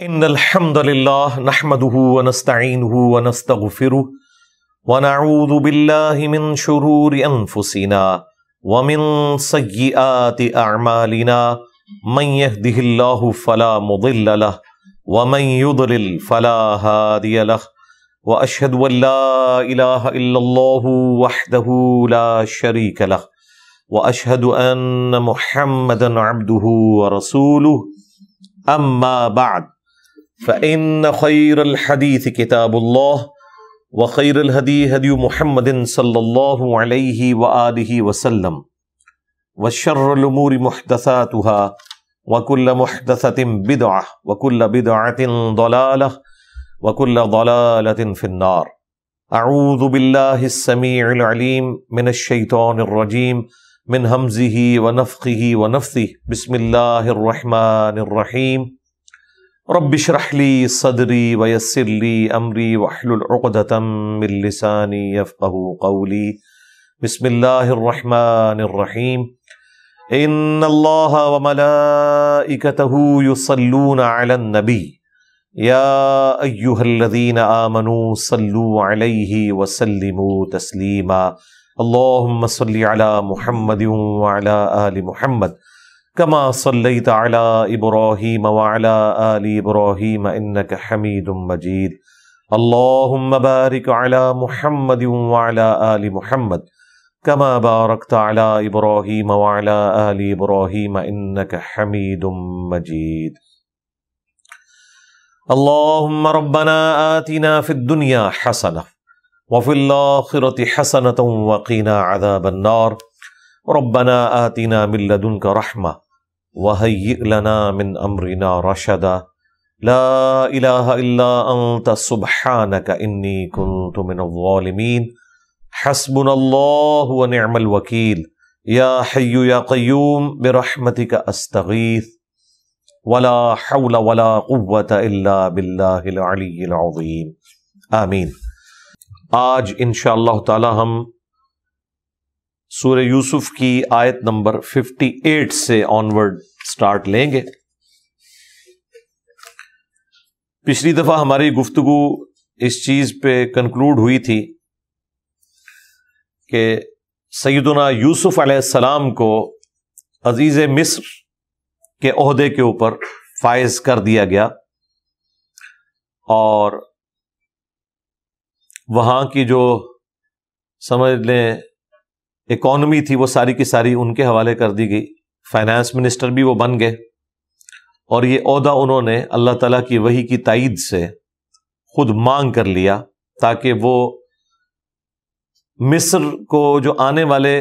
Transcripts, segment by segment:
ان الحمد للہ نحمده ونستعینه ونستغفره ونعوذ باللہ من شرور انفسنا ومن سیئات اعمالنا من يهده اللہ فلا مضل له ومن يضلل فلا هادی له واشهد ان لا الہ الا اللہ وحدہ لا شریک له واشهد ان محمدا عبدہ ورسولہ اما بعد فإن خير الحديث كتاب الله وخير الهدي هدي محمد صلى الله عليه وآله وسلم وشر الأمور محدثاتها وكل محدثة بدعة وكل بدعة ضلالة وكل ضلالة في النار. أعوذ بالله السميع العليم من الشيطان الرجيم من همزه ونفخه ونفثه. بسم الله الرحمن الرحيم. رب اشرح لي صدري ويسر لي امري واحلل عقدة من لساني يفقهوا قولي. بسم الله الرحمن الرحيم. ان الله وملائكته يصلون على النبي يا ايها الذين آمنوا صلوا عليه وسلموا تسليما. اللهم صل على محمد وعلى آل محمد كما صليت على إبراهيم وعلى آل إبراهيم إنك حميد مجيد. اللهم بارك على محمد وعلى آل محمد كما باركت على إبراهيم وعلى آل إبراهيم إنك حميد مجيد. اللهم ربنا آتنا في الدنيا حسنة وفي الآخرة حسنة وقنا عذاب النار. ربنا آتنا من لدنك رحمة وهيئ لنا من امرنا رشدا. لا الہ الا انت سبحانک انی کنت من الظالمین. حسبنا اللہ ونعم الوکیل. یا حی یا قیوم برحمتک استغیث ولا حول ولا قوة الا باللہ العلی العظیم. آمین. آج انشاءاللہ تعالی ہم سورہ یوسف کی آیت نمبر 58 سے آنورڈ سٹارٹ لیں گے. پچھلی دفعہ ہماری گفتگو اس چیز پہ کنکلوڈ ہوئی تھی کہ سیدنا یوسف علیہ السلام کو عزیز مصر کے عہدے کے اوپر فائز کر دیا گیا اور وہاں کی جو سمجھ لیں اکانومی تھی وہ ساری کی ساری ان کے حوالے کر دی گئی. فائنانس منسٹر بھی وہ بن گئے اور یہ عہدہ انہوں نے اللہ تعالیٰ کی وحی کی تائید سے خود مانگ کر لیا تاکہ وہ مصر کو جو آنے والے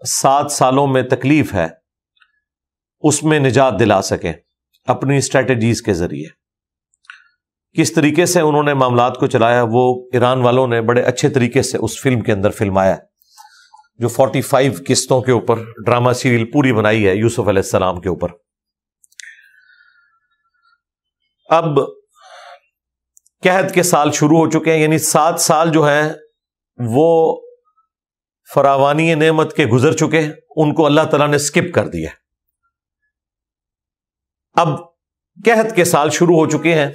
7 سالوں میں تکلیف ہے اس میں نجات دلا سکیں اپنی اسٹریٹجیز کے ذریعے. کس طریقے سے انہوں نے معاملات کو چلایا وہ ایران والوں نے بڑے اچھے طریقے سے اس فلم کے اندر فلمایا جو 45 قسطوں کے اوپر ڈرامہ سیریل پوری بنائی ہے یوسف علیہ السلام کے اوپر. اب قحط کے سال شروع ہو چکے ہیں، یعنی 7 سال جو ہیں وہ فراوانی نعمت کے گزر چکے ہیں، ان کو اللہ تعالیٰ نے سکپ کر دیا. اب قحط کے سال شروع ہو چکے ہیں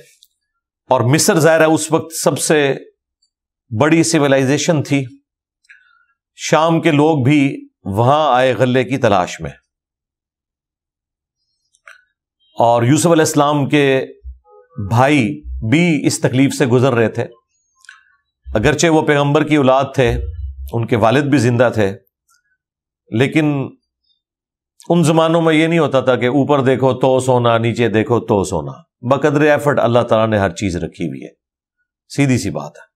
اور مصر ظاہر ہے اس وقت سب سے بڑی سویلائزیشن تھی. شام کے لوگ بھی وہاں آئے غلے کی تلاش میں اور یوسف علیہ السلام کے بھائی بھی اس تکلیف سے گزر رہے تھے. اگرچہ وہ پیغمبر کی اولاد تھے، ان کے والد بھی زندہ تھے، لیکن ان زمانوں میں یہ نہیں ہوتا تھا کہ اوپر دیکھو تو سونا، نیچے دیکھو تو سونا. بقدر ایفرٹ اللہ تعالیٰ نے ہر چیز رکھی ہوئی ہے. سیدھی سی بات ہے.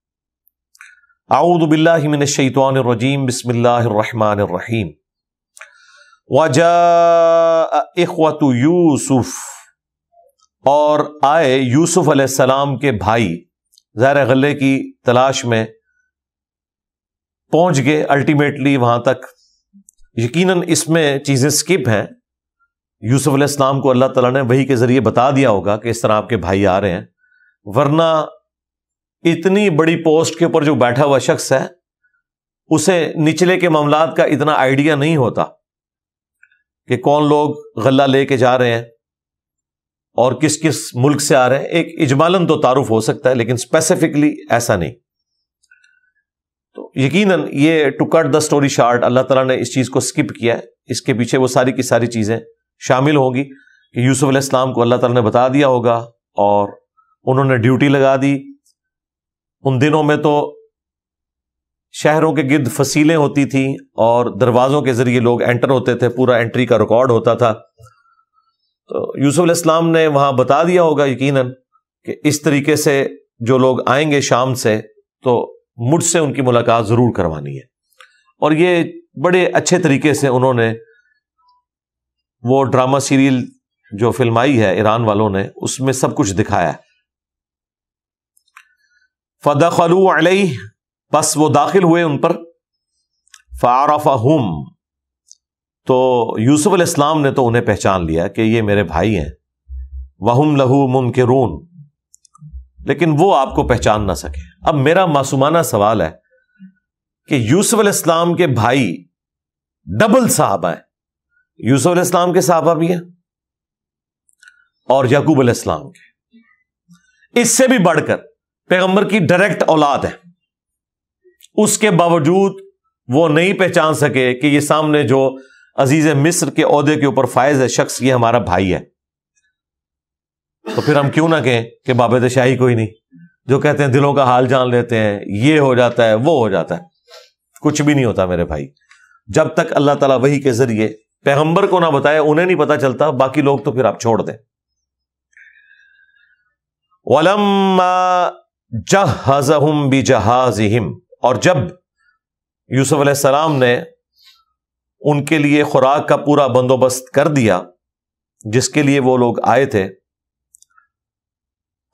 اعوذ باللہ من الشیطان الرجیم. بسم اللہ الرحمن الرحیم. وجاء اخوۃ یوسف، اور آئے یوسف علیہ السلام کے بھائی ظاہر غلے کی تلاش میں پہنچ گئے الٹیمیٹلی وہاں تک. یقیناً اس میں چیزیں سکپ ہیں. یوسف علیہ السلام کو اللہ تعالیٰ نے وحی کے ذریعے بتا دیا ہوگا کہ اس طرح آپ کے بھائی آ رہے ہیں، ورنہ اتنی بڑی پوسٹ کے اوپر جو بیٹھا ہوا شخص ہے اسے نچلے کے معاملات کا اتنا آئیڈیا نہیں ہوتا کہ کون لوگ غلہ لے کے جا رہے ہیں. اور کس کس ملک سے آ رہے ہیں، ایک اجمالاً تو تعارف ہو سکتا ہے لیکن اسپیسیفکلی ایسا نہیں. تو یقیناً یہ to cut the story short اللہ تعالیٰ نے اس چیز کو اسکپ کیا ہے. اس کے پیچھے وہ ساری کی ساری چیزیں شامل ہوں گی کہ یوسف علیہ السلام کو اللہ تعالیٰ نے بتا دیا ہوگا اور انہوں نے ڈیوٹی لگا دی. ان دنوں میں تو شہروں کے گرد فصیلیں ہوتی تھیں اور دروازوں کے ذریعے لوگ انٹر ہوتے تھے، پورا انٹری کا ریکارڈ ہوتا تھا. تو یوسف علیہ السلام نے وہاں بتا دیا ہوگا یقیناً کہ اس طریقے سے جو لوگ آئیں گے شام سے تو مجھ سے ان کی ملاقات ضرور کروانی ہے. اور یہ بڑے اچھے طریقے سے انہوں نے وہ ڈرامہ سیریل جو فلمائی ہے ایران والوں نے، اس میں سب کچھ دکھایا ہے. فَدَخَلُوا عَلَيْهِ، بس وہ داخل ہوئے ان پر. فَعَرَفَهُمْ، تو یوسف علیہ السلام نے تو انہیں پہچان لیا کہ یہ میرے بھائی ہیں. وَهُمْ لَهُ مُنْكِرُونَ، لیکن وہ آپ کو پہچان نہ سکے. اب میرا معصومانہ سوال ہے کہ یوسف علیہ السلام کے بھائی ڈبل صحابہ ہیں. یوسف علیہ السلام کے صحابہ بھی ہیں اور یعقوب علیہ السلام کے. اس سے بھی بڑھ کر پیغمبر کی ڈائریکٹ اولاد ہے. اس کے باوجود وہ نہیں پہچان سکے کہ یہ سامنے جو عزیز مصر کے عہدے کے اوپر فائز ہے شخص، یہ ہمارا بھائی ہے. تو پھر ہم کیوں نہ کہیں کہ بابد شاہی کوئی نہیں، جو کہتے ہیں دلوں کا حال جان لیتے ہیں، یہ ہو جاتا ہے وہ ہو جاتا ہے. کچھ بھی نہیں ہوتا میرے بھائی. جب تک اللہ تعالیٰ وحی کے ذریعے پیغمبر کو نہ بتائے انہیں نہیں پتا چلتا. باقی لوگ تو پھر آپ چھوڑ دیں. وَلَمَّا جَهَّزَهُمْ بِجَهَازِهِمْ، اور جب یوسف علیہ السلام نے ان کے لیے خوراک کا پورا بندوبست کر دیا جس کے لیے وہ لوگ آئے تھے،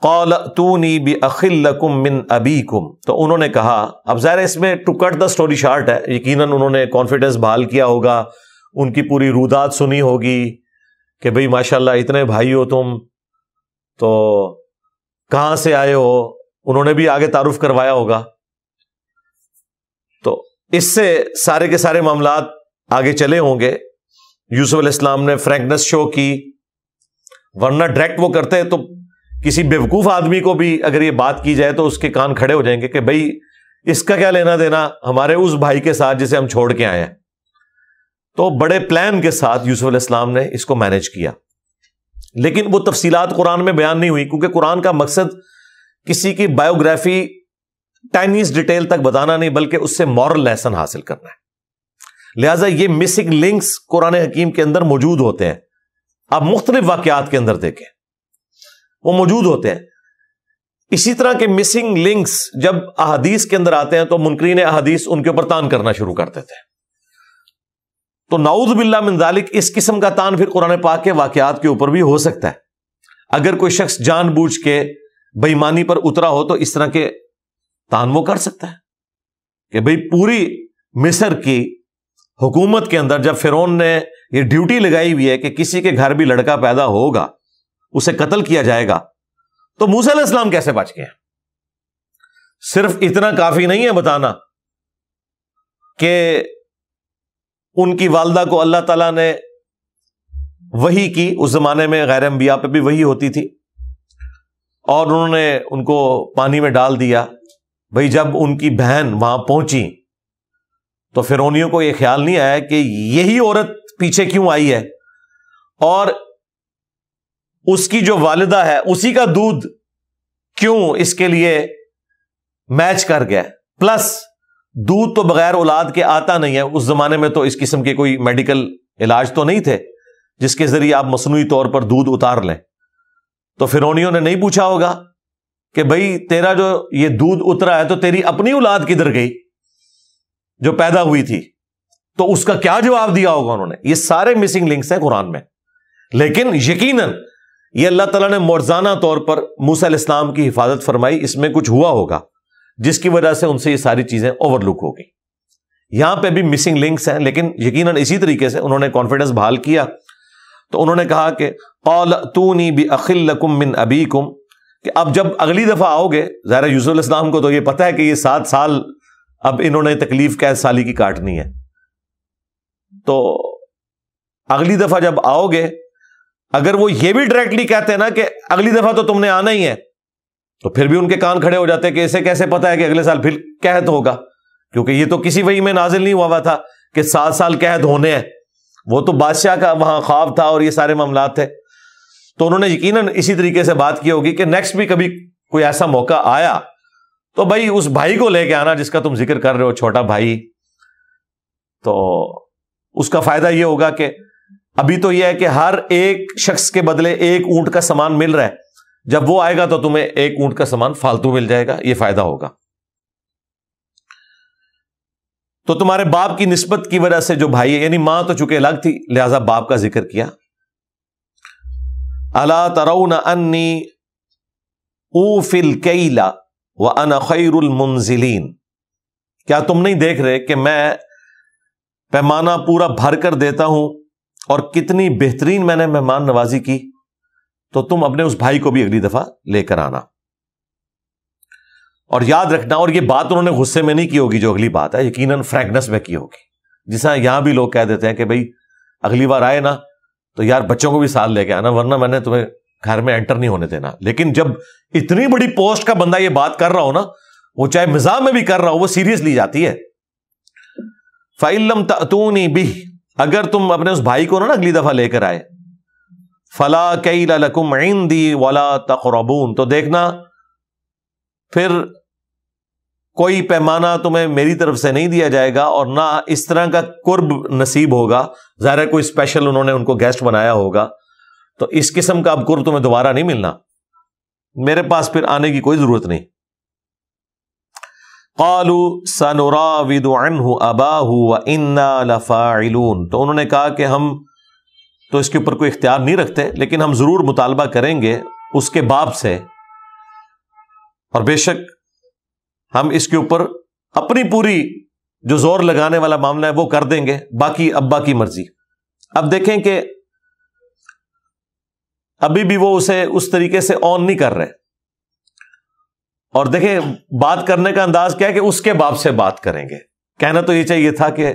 قَالَ ائْتُونِي بِأَخٍ لَكُم مِّنْ أَبِيكُمْ، تو انہوں نے کہا، اب ظاہر اس میں to cut the story short ہے، یقیناً انہوں نے کانفیڈنس بحال کیا ہوگا، ان کی پوری رودات سنی ہوگی کہ بھئی ماشاءاللہ اتنے بھائی ہو تم، تو کہاں سے آئے ہو، انہوں نے بھی آگے تعارف کروایا ہوگا. تو اس سے سارے کے سارے معاملات آگے چلے ہوں گے. یوسف علیہ السلام نے فرینکنس شو کی، ورنہ ڈائریکٹ وہ کرتے تو کسی بیوقوف آدمی کو بھی اگر یہ بات کی جائے تو اس کے کان کھڑے ہو جائیں گے کہ بھئی اس کا کیا لینا دینا ہمارے اس بھائی کے ساتھ جسے ہم چھوڑ کے آئے ہیں. تو بڑے پلان کے ساتھ یوسف علیہ السلام نے اس کو مینج کیا. لیکن وہ تفصیلات قرآن میں بیان نہیں ہوئی کیونکہ قرآن کا مقصد کسی کی بایوگرافی ٹائنیز ڈیٹیل تک بتانا نہیں بلکہ اس سے مورل لیسن حاصل کرنا ہے. لہٰذا یہ مسنگ لنکس قرآن حکیم کے اندر موجود ہوتے ہیں. آپ مختلف واقعات کے اندر دیکھیں وہ موجود ہوتے ہیں. اسی طرح کے مسنگ لنکس جب احادیث کے اندر آتے ہیں تو منکرین احادیث ان کے اوپر تان کرنا شروع کر دیتے ہیں. تو نعوذ باللہ من ذالک اس قسم کا تان پھر قرآن پاک کے واقعات کے اوپر بھی ہو سکتا ہے. اگر کوئی شخص جان بوجھ کے بے ایمانی پر اترا ہو تو اس طرح کے تان وہ کر سکتا ہے کہ بھئی پوری مصر کی حکومت کے اندر جب فرعون نے یہ ڈیوٹی لگائی ہوئی ہے کہ کسی کے گھر بھی لڑکا پیدا ہوگا اسے قتل کیا جائے گا، تو موسیٰ علیہ السلام کیسے بچ گئے؟ صرف اتنا کافی نہیں ہے بتانا کہ ان کی والدہ کو اللہ تعالیٰ نے وحی کی. اس زمانے میں غیر انبیاء پہ بھی وحی ہوتی تھی اور انہوں نے ان کو پانی میں ڈال دیا. بھئی جب ان کی بہن وہاں پہنچی تو فرعونیوں کو یہ خیال نہیں آیا کہ یہی عورت پیچھے کیوں آئی ہے اور اس کی جو والدہ ہے اسی کا دودھ کیوں اس کے لیے میچ کر گیا. پلس دودھ تو بغیر اولاد کے آتا نہیں ہے. اس زمانے میں تو اس قسم کے کوئی میڈیکل علاج تو نہیں تھے جس کے ذریعے آپ مصنوعی طور پر دودھ اتار لیں. تو فرعونیوں نے نہیں پوچھا ہوگا کہ بھئی تیرا جو یہ دودھ اترا ہے تو تیری اپنی اولاد کدھر گئی جو پیدا ہوئی تھی، تو اس کا کیا جواب دیا ہوگا انہوں نے. یہ سارے مسنگ لنکس ہیں قرآن میں. لیکن یقیناً یہ اللہ تعالیٰ نے معجزانہ طور پر موسیٰ علیہ السلام کی حفاظت فرمائی. اس میں کچھ ہوا ہوگا جس کی وجہ سے ان سے یہ ساری چیزیں اوور لک ہو گئی. یہاں پہ بھی مسنگ لنکس ہیں لیکن یقیناً اسی طریقے سے انہوں نے کانفیڈنس بحال کیا. تو انہوں نے کہا کہ قال اتونی بأخ لکم من ابیکم، کہ اب جب اگلی دفعہ آؤ گے، ظاہر یوسف علیہ السلام کو تو یہ پتہ ہے کہ یہ 7 سال اب انہوں نے تکلیف قید سالی کی کاٹنی ہے. تو اگلی دفعہ جب آؤ گے اگر وہ یہ بھی ڈائریکٹلی کہتے ہیں نا کہ اگلی دفعہ تو تم نے آنا ہی ہے، تو پھر بھی ان کے کان کھڑے ہو جاتے کہ اسے کیسے پتا ہے کہ اگلے سال پھر قحط ہوگا، کیونکہ یہ تو کسی وحی میں نازل نہیں ہوا تھا کہ 7 سال قحط ہونے ہیں، وہ تو بادشاہ کا وہاں خواب تھا اور یہ سارے معاملات تھے. تو انہوں نے یقیناً اسی طریقے سے بات کی ہوگی کہ نیکسٹ بھی کبھی کوئی ایسا موقع آیا تو بھائی اس بھائی کو لے کے آنا جس کا تم ذکر کر رہے ہو، چھوٹا بھائی. تو اس کا فائدہ یہ ہوگا کہ ابھی تو یہ ہے کہ ہر ایک شخص کے بدلے 1 اونٹ کا سامان مل رہا ہے، جب وہ آئے گا تو تمہیں 1 اونٹ کا سامان فالتو مل جائے گا، یہ فائدہ ہوگا. تو تمہارے باپ کی نسبت کی وجہ سے جو بھائی ہے، یعنی ماں تو چونکہ الگ تھی لہذا باپ کا ذکر کیا. الا ترون انی اوفی الکیل وانا خیر المنزلین، کیا تم نہیں دیکھ رہے کہ میں پیمانہ پورا بھر کر دیتا ہوں اور کتنی بہترین میں نے مہمان نوازی کی. تو تم اپنے اس بھائی کو بھی اگلی دفعہ لے کر آنا. اور یاد رکھنا، اور یہ بات انہوں نے غصے میں نہیں کی ہوگی جو اگلی بات ہے، یقیناً فرینکنس میں کی ہوگی. جس طرح یہاں بھی لوگ کہہ دیتے ہیں کہ بھئی اگلی بار آئے نا تو یار بچوں کو بھی ساتھ لے کے آنا ورنہ میں نے تمہیں گھر میں انٹر نہیں ہونے دینا. لیکن جب اتنی بڑی پوسٹ کا بندہ یہ بات کر رہا ہو نا، وہ چاہے مزاح میں بھی کر رہا ہو، وہ سیریس لی جاتی ہے. فَإِن لَمْ تَأْتُونِي بِهِ، اگر تم اپنے اس بھائی کو نا اگلی دفعہ لے کر آئے، فَلَا كَيْلَ لَكُمْ عِنْدِي وَلَا تَقْرَبُونَ، تو دیکھنا پھر کوئی پیمانہ تمہیں میری طرف سے نہیں دیا جائے گا اور نہ اس طرح کا قرب نصیب ہوگا. ظاہر ہے کوئی اسپیشل انہوں نے ان کو گیسٹ بنایا ہوگا، تو اس قسم کا اب قرب تمہیں دوبارہ نہیں ملنا، میرے پاس پھر آنے کی کوئی ضرورت نہیں. قالوا سنراود عنہ اباہ وانا لفاعلون، تو انہوں نے کہا کہ ہم تو اس کے اوپر کوئی اختیار نہیں رکھتے، لیکن ہم ضرور مطالبہ کریں گے اس کے باپ سے، اور بے شک ہم اس کے اوپر اپنی پوری جو زور لگانے والا معاملہ ہے وہ کر دیں گے، باقی ابا کی مرضی. اب دیکھیں کہ ابھی بھی وہ اسے اس طریقے سے آن نہیں کر رہے، اور دیکھیں بات کرنے کا انداز کیا ہے کہ اس کے باپ سے بات کریں گے. کہنا تو یہ چاہیے تھا کہ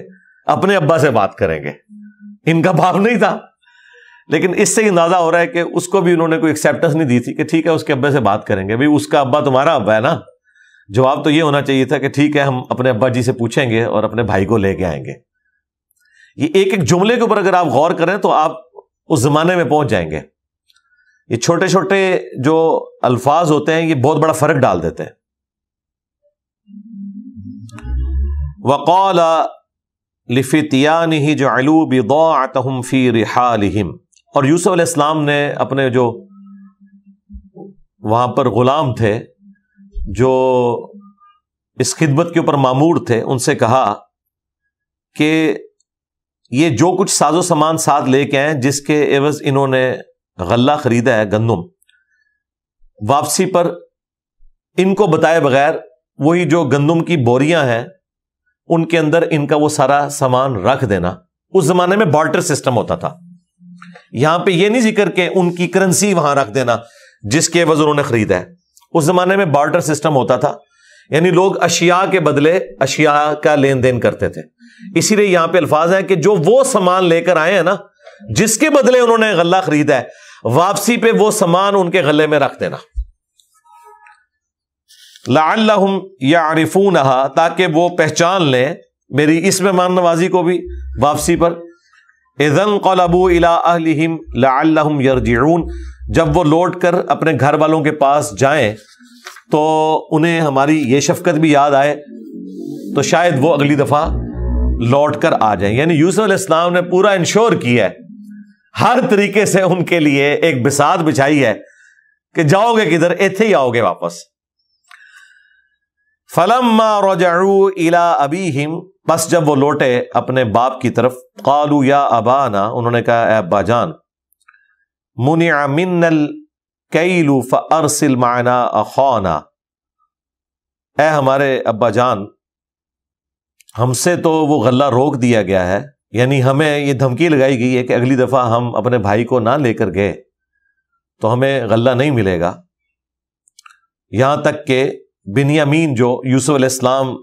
اپنے ابا سے بات کریں گے، ان کا باپ نہیں تھا. لیکن اس سے اندازہ ہو رہا ہے کہ اس کو بھی انہوں نے کوئی ایکسیپٹنس نہیں دی تھی کہ ٹھیک ہے اس کے ابے سے بات کریں گے. بھئی اس کا ابا تمہارا ابا ہے نا. جواب تو یہ ہونا چاہیے تھا کہ ٹھیک ہے ہم اپنے ابا جی سے پوچھیں گے اور اپنے بھائی کو لے کے آئیں گے. یہ ایک ایک جملے کے اوپر اگر آپ غور کریں تو آپ اس زمانے میں پہنچ جائیں گے. یہ چھوٹے چھوٹے جو الفاظ ہوتے ہیں یہ بہت بڑا فرق ڈال دیتے ہیں. وقال لفتيانه جعلوا بضاعتهم في رحالهم، اور یوسف علیہ السلام نے اپنے جو وہاں پر غلام تھے جو اس خدمت کے اوپر مامور تھے ان سے کہا کہ یہ جو کچھ ساز و سامان ساتھ لے کے آئیں جس کے عوض انہوں نے غلہ خریدا ہے گندم، واپسی پر ان کو بتائے بغیر وہی جو گندم کی بوریاں ہیں ان کے اندر ان کا وہ سارا سامان رکھ دینا. اس زمانے میں بارٹر سسٹم ہوتا تھا. یہاں پہ یہ نہیں ذکر کہ ان کی کرنسی وہاں رکھ دینا جس کے عوض انہوں نے خریدا ہے. اس زمانے میں بارٹر سسٹم ہوتا تھا، یعنی لوگ اشیاء کے بدلے اشیاء کا لین دین کرتے تھے. اسی لیے یہاں پہ الفاظ ہیں کہ جو وہ سامان لے کر آئے ہیں نا جس کے بدلے انہوں نے غلہ خریدا ہے، واپسی پہ وہ سامان ان کے غلے میں رکھ دینا. لعلہم یعرفونہا، تاکہ وہ پہچان لیں میری اس مہمان نوازی کو بھی واپسی پر. اذا انقلبوا الی اہلہم لعلہم یرجعون، جب وہ لوٹ کر اپنے گھر والوں کے پاس جائیں تو انہیں ہماری یہ شفقت بھی یاد آئے تو شاید وہ اگلی دفعہ لوٹ کر آ جائیں. یعنی یوسف علیہ السلام نے پورا انشور کیا ہے، ہر طریقے سے ان کے لیے ایک بساط بچھائی ہے کہ جاؤ گے کدھر، ایتھے ہی آؤ گے واپس. فَلَمَّا رَجَعُوا إِلَىٰ أَبِيهِمْ، بس جب وہ لوٹے اپنے باپ کی طرف، قَالُوا يَا أَبَانَا، انہوں نے کہا اے ابا جان، مُنِعَ مِنَّا الْكَيْلُ فَأَرْسِلْ مَعَنَا أَخَانَا، اے ہمارے ابا جان ہم سے تو وہ غلہ روک دیا گیا ہے، یعنی ہمیں یہ دھمکی لگائی گئی ہے کہ اگلی دفعہ ہم اپنے بھائی کو نہ لے کر گئے تو ہمیں غلہ نہیں ملے گا. یہاں تک کہ بنیامین جو یوسف علیہ السلام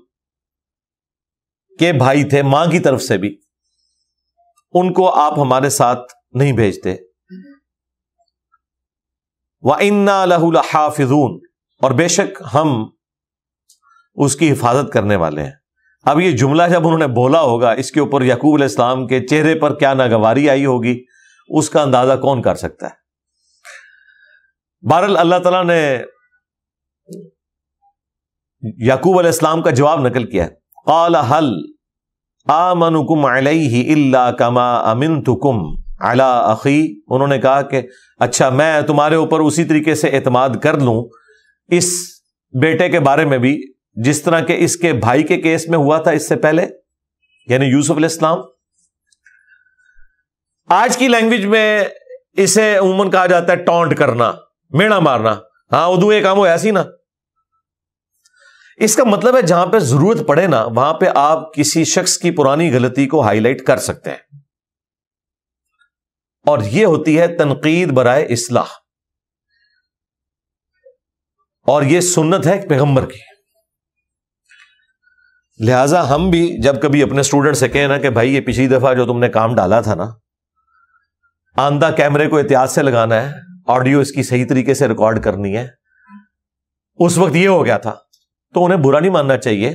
کے بھائی تھے ماں کی طرف سے بھی، ان کو آپ ہمارے ساتھ نہیں بھیجتے. وَإِنَّا لَهُ لَحَافِظُونَ، اور بے شک ہم اس کی حفاظت کرنے والے ہیں۔ اب یہ جملہ جب انہوں نے بولا ہوگا، اس کے اوپر یعقوب علیہ السلام کے چہرے پر کیا ناگواری آئی ہوگی، اس کا اندازہ کون کر سکتا ہے۔ بہرحال اللہ تعالیٰ نے یعقوب علیہ السلام کا جواب نقل کیا ہے، قال هل آمنکم علیہ الا کما امنتکم علی اخی، انہوں نے کہا کہ اچھا میں تمہارے اوپر اسی طریقے سے اعتماد کر لوں اس بیٹے کے بارے میں بھی جس طرح کہ اس کے بھائی کے کیس میں ہوا تھا اس سے پہلے، یعنی یوسف علیہ السلام۔ آج کی لینگویج میں اسے عموماً کہا جاتا ہے ٹونٹ کرنا، میڑا مارنا، ہاں اردو ایک کام ہو ایسی نا۔ اس کا مطلب ہے جہاں پہ ضرورت پڑے نا وہاں پہ آپ کسی شخص کی پرانی غلطی کو ہائی لائٹ کر سکتے ہیں، اور یہ ہوتی ہے تنقید برائے اصلاح، اور یہ سنت ہے پیغمبر کی۔ لہذا ہم بھی جب کبھی اپنے اسٹوڈنٹ سے کہیں نا کہ بھائی یہ پچھلی دفعہ جو تم نے کام ڈالا تھا نا، آندہ کیمرے کو احتیاط سے لگانا ہے، آڈیو اس کی صحیح طریقے سے ریکارڈ کرنی ہے، اس وقت یہ ہو گیا تھا، تو انہیں برا نہیں ماننا چاہیے،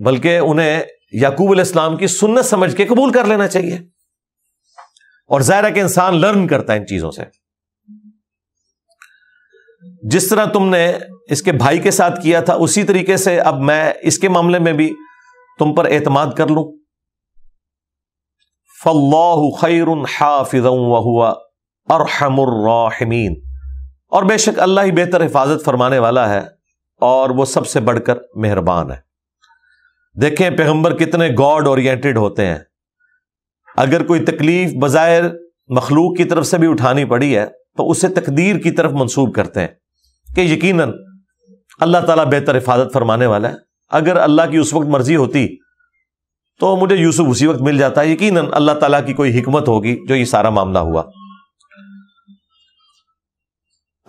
بلکہ انہیں یعقوب علیہ السلام کی سنت سمجھ کے قبول کر لینا چاہیے۔ اور ظاہر ہے کہ انسان لرن کرتا ہے ان چیزوں سے۔ جس طرح تم نے اس کے بھائی کے ساتھ کیا تھا اسی طریقے سے اب میں اس کے معاملے میں بھی تم پر اعتماد کر لوں۔ فَاللَّهُ خَيْرٌ حَافِظًا وَهُوَ أَرْحَمُ الرَّاحِمِينَ، اور بے شک اللہ ہی بہتر حفاظت فرمانے والا ہے اور وہ سب سے بڑھ کر مہربان ہے۔ دیکھیں پیغمبر کتنے گاڈ اورینٹڈ ہوتے ہیں، اگر کوئی تکلیف بظاہر مخلوق کی طرف سے بھی اٹھانی پڑی ہے تو اسے تقدیر کی طرف منسوب کرتے ہیں کہ یقیناً اللہ تعالیٰ بہتر حفاظت فرمانے والا ہے، اگر اللہ کی اس وقت مرضی ہوتی تو مجھے یوسف اسی وقت مل جاتا، یقیناً اللہ تعالیٰ کی کوئی حکمت ہوگی جو یہ سارا معاملہ ہوا۔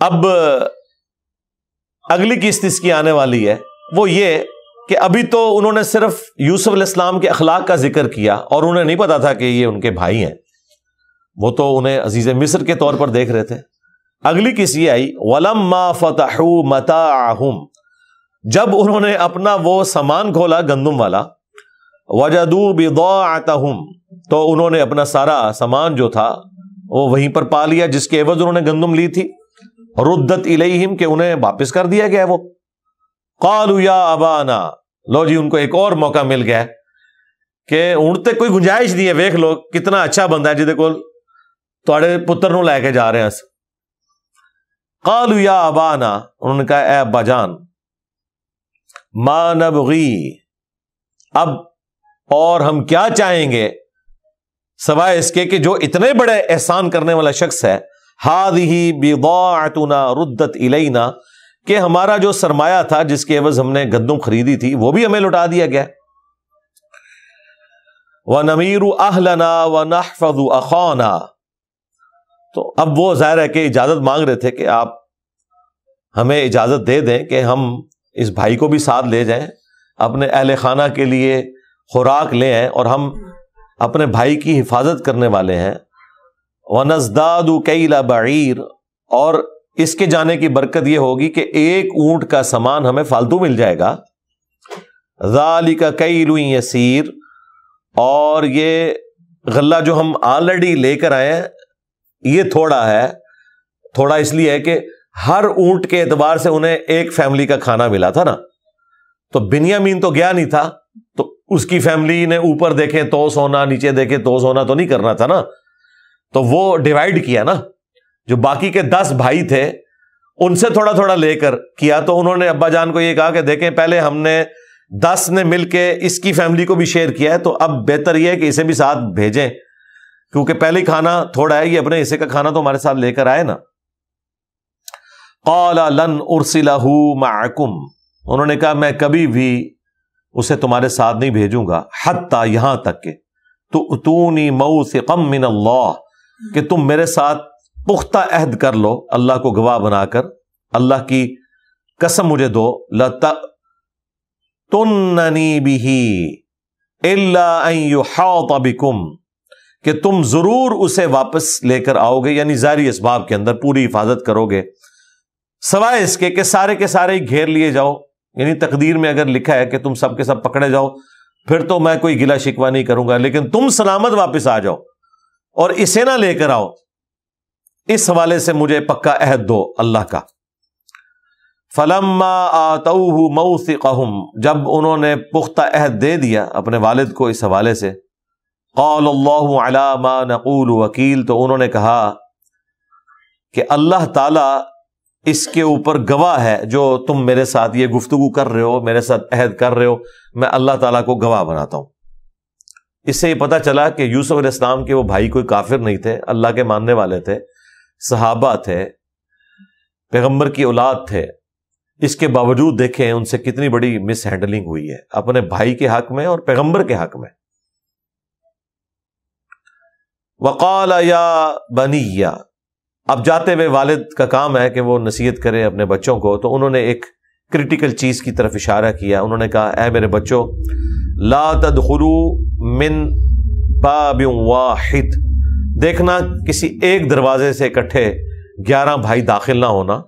اب اگلی قسط اس کی آنے والی ہے، وہ یہ کہ ابھی تو انہوں نے صرف یوسف علیہ السلام کے اخلاق کا ذکر کیا اور انہیں نہیں پتا تھا کہ یہ ان کے بھائی ہیں، وہ تو انہیں عزیز مصر کے طور پر دیکھ رہے تھے۔ اگلی قسط یہ آئی وَلَمَّا فَتَحُوا مَتَاعَهُمْ، جب انہوں نے اپنا وہ سامان کھولا گندم والا، وَجَدُوا بِضَاعَتَهُمْ، تو انہوں نے اپنا سارا سامان جو تھا وہ وہیں پر پا لیا جس کے عوض انہوں نے گندم لی تھی، ردت الیہم، کہ انہیں واپس کر دیا گیا وہ۔ قالوا یا ابانا، لو جی ان کو ایک اور موقع مل گیا کہ اونتے کوئی گنجائش نہیں ہے، ویکھ لو کتنا اچھا بندہ ہے جہدے کول تواڈے پتر نو لے کے جا رہے ہیں۔ قالوا یا ابانا، انہوں نے کہا اے ابا جان، ما نبغی، اب اور ہم کیا چاہیں گے سوائے اس کے کہ جو اتنے بڑے احسان کرنے والا شخص ہے، ہذہ بضاعتنا ردت الینا، کہ ہمارا جو سرمایہ تھا جس کے عوض ہم نے گندم خریدی تھی وہ بھی ہمیں لوٹا دیا گیا۔ وَنَمِيرُ أَهْلَنَا وَنَحْفَظُ أَخَانَا، تو اب وہ ظاہر ہے کہ اجازت مانگ رہے تھے کہ آپ ہمیں اجازت دے دیں کہ ہم اس بھائی کو بھی ساتھ لے جائیں، اپنے اہل خانہ کے لیے خوراک لے آئیں، اور ہم اپنے بھائی کی حفاظت کرنے والے ہیں۔ وَنَزْدَادُ كَيْلَ بَعِيرٍ، اور اس کے جانے کی برکت یہ ہوگی کہ ایک اونٹ کا سامان ہمیں فالتو مل جائے گا۔ ذَلِكَ كَيْلٌ يَسِيرٌ، اور یہ غلہ جو ہم آلریڈی لے کر آئے ہیں یہ تھوڑا ہے، تھوڑا اس لیے ہے کہ ہر اونٹ کے اعتبار سے انہیں ایک فیملی کا کھانا ملا تھا نا، تو بنیامین تو گیا نہیں تھا، تو اس کی فیملی نے اوپر دیکھے تو سونا، نیچے دیکھے تو سونا تو نہیں کرنا تھا نا، تو وہ ڈیوائیڈ کیا نا، جو باقی کے 10 بھائی تھے ان سے تھوڑا تھوڑا لے کر کیا، تو انہوں نے ابا جان کو یہ کہا کہ دیکھیں پہلے ہم نے 10 نے مل کے اس کی فیملی کو بھی شیئر کیا ہے، تو اب بہتر یہ ہے کہ اسے بھی ساتھ بھیجیں، کیونکہ پہلے ہی کھانا تھوڑا ہے، یہ اپنے حصے کا کھانا تو ہمارے ساتھ لے کر آئے نا۔ قال لن ارسلہ معکم، انہوں نے کہا میں کبھی بھی اسے تمہارے ساتھ نہیں بھیجوں گا، حتی، یہاں تک کہ تؤتونی موثقا من اللہ، کہ تم میرے ساتھ پختہ عہد کر لو اللہ کو گواہ بنا کر، اللہ کی قسم مجھے دو، لَتَأْتُنَّنِي بِهِ إِلَّا أَن يُحَاطَ بِكُمْ، کہ تم ضرور اسے واپس لے کر آؤ گے، یعنی ظاہری اسباب کے اندر پوری حفاظت کرو گے، سوائے اس کے سارے کے سارے ہی گھیر لیے جاؤ، یعنی تقدیر میں اگر لکھا ہے کہ تم سب کے سب پکڑے جاؤ پھر تو میں کوئی گلہ شکوہ نہیں کروں گا، لیکن تم سلامت واپس آ جاؤ اور اسے نہ لے کر آؤ، اس حوالے سے مجھے پکا عہد دو اللہ کا۔ فَلَمَّا آتَوْهُ مَوْثِقَهُمْ، جب انہوں نے پختہ عہد دے دیا اپنے والد کو اس حوالے سے، قَالَ اللَّهُ عَلَى مَا نَقُولُ وَكِيلٌ، تو انہوں نے کہا کہ اللہ تعالیٰ اس کے اوپر گواہ ہے، جو تم میرے ساتھ یہ گفتگو کر رہے ہو، میرے ساتھ عہد کر رہے ہو، میں اللہ تعالیٰ کو گواہ بناتا ہوں۔ اس سے یہ پتہ چلا کہ یوسف علیہ السلام کے وہ بھائی کوئی کافر نہیں تھے، اللہ کے ماننے والے تھے، صحابہ تھے، پیغمبر کی اولاد تھے، اس کے باوجود دیکھیں ان سے کتنی بڑی مس ہینڈلنگ ہوئی ہے اپنے بھائی کے حق میں اور پیغمبر کے حق میں۔ وقال یا بنی، اب جاتے ہوئے والد کا کام ہے کہ وہ نصیحت کرے اپنے بچوں کو، تو انہوں نے ایک کرٹیکل چیز کی طرف اشارہ کیا، انہوں نے کہا اے میرے بچوں، لا تدخلوا من باب واحد، دیکھنا کسی ایک دروازے سے اکٹھے 11 بھائی داخل نہ ہونا،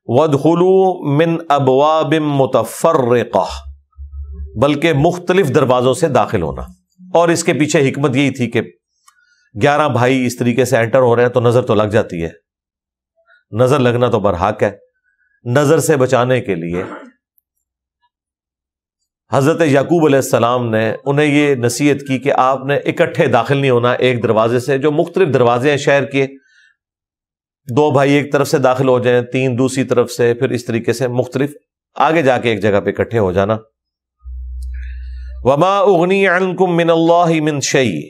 وادخلوا من ابواب متفرقہ، بلکہ مختلف دروازوں سے داخل ہونا۔ اور اس کے پیچھے حکمت یہی تھی کہ 11 بھائی اس طریقے سے انٹر ہو رہے ہیں تو نظر تو لگ جاتی ہے، نظر لگنا تو برحق ہے۔ نظر سے بچانے کے لیے حضرت یعقوب علیہ السلام نے انہیں یہ نصیحت کی کہ آپ نے اکٹھے داخل نہیں ہونا ایک دروازے سے، جو مختلف دروازے ہیں شہر کے، 2 بھائی ایک طرف سے داخل ہو جائیں، 3 دوسری طرف سے، پھر اس طریقے سے مختلف آگے جا کے ایک جگہ پہ اکٹھے ہو جانا۔ وما اغنی عنکم من اللہ من شیء،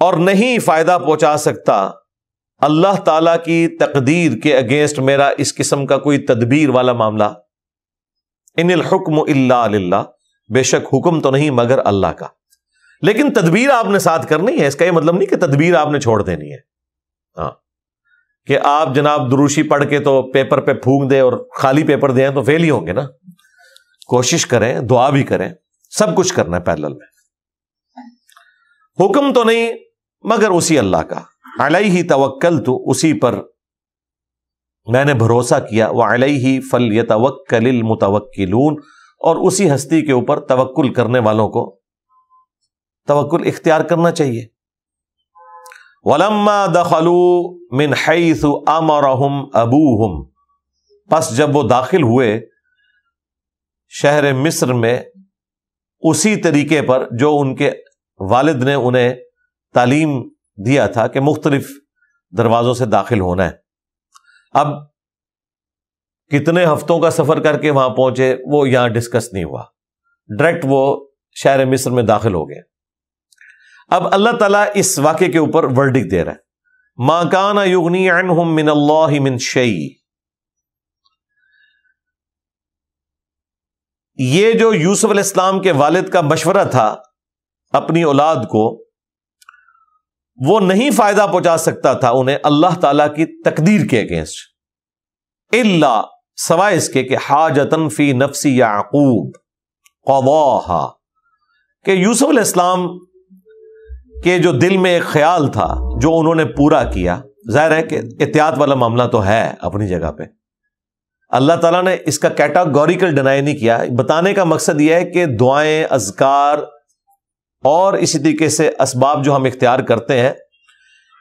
اور نہیں فائدہ پہنچا سکتا اللہ تعالی کی تقدیر کے اگینسٹ میرا اس قسم کا کوئی تدبیر والا معاملہ۔ ان الحکم الا للہ، بے شک حکم تو نہیں مگر اللہ کا، لیکن تدبیر آپ نے ساتھ کرنی ہے، اس کا یہ مطلب نہیں کہ تدبیر آپ نے چھوڑ دینی ہے، ہاں کہ آپ جناب دروشی پڑھ کے تو پیپر پہ پھونک دیں اور خالی پیپر دیں تو فیل ہی ہوں گے نا۔ کوشش کریں، دعا بھی کریں، سب کچھ کرنا ہے پیرلل میں۔ حکم تو نہیں مگر اسی اللہ کا، علیہ توکلت، اسی پر میں نے بھروسہ کیا، وعلیہ فلیتوکل المتوکلون، اور اسی ہستی کے اوپر توکل کرنے والوں کو توکل اختیار کرنا چاہیے۔ ولما دخلوا من حیث امرهم ابوہم، پس جب وہ داخل ہوئے شہر مصر میں اسی طریقے پر جو ان کے والد نے انہیں تعلیم دیا تھا کہ مختلف دروازوں سے داخل ہونا ہے۔ اب کتنے ہفتوں کا سفر کر کے وہاں پہنچے وہ یہاں ڈسکس نہیں ہوا، ڈائریکٹ وہ شہر مصر میں داخل ہو گئے۔ اب اللہ تعالیٰ اس واقعے کے اوپر ورڈکٹ دے رہا ہے، ما کان یغنی عنہم من اللہ من شیء، یہ جو یوسف علیہ السلام کے والد کا مشورہ تھا اپنی اولاد کو، وہ نہیں فائدہ پہنچا سکتا تھا انہیں اللہ تعالیٰ کی تقدیر کے اگینسٹ، الا سوائے اس کے کہ حاجتن فی نفس یعقوب قضاہا، کہ یوسف علیہ السلام کے جو دل میں ایک خیال تھا جو انہوں نے پورا کیا۔ ظاہر ہے کہ احتیاط والا معاملہ تو ہے اپنی جگہ پہ، اللہ تعالیٰ نے اس کا کیٹاگوریکل ڈینائی نہیں کیا۔ بتانے کا مقصد یہ ہے کہ دعائیں، اذکار اور اسی طریقے سے اسباب جو ہم اختیار کرتے ہیں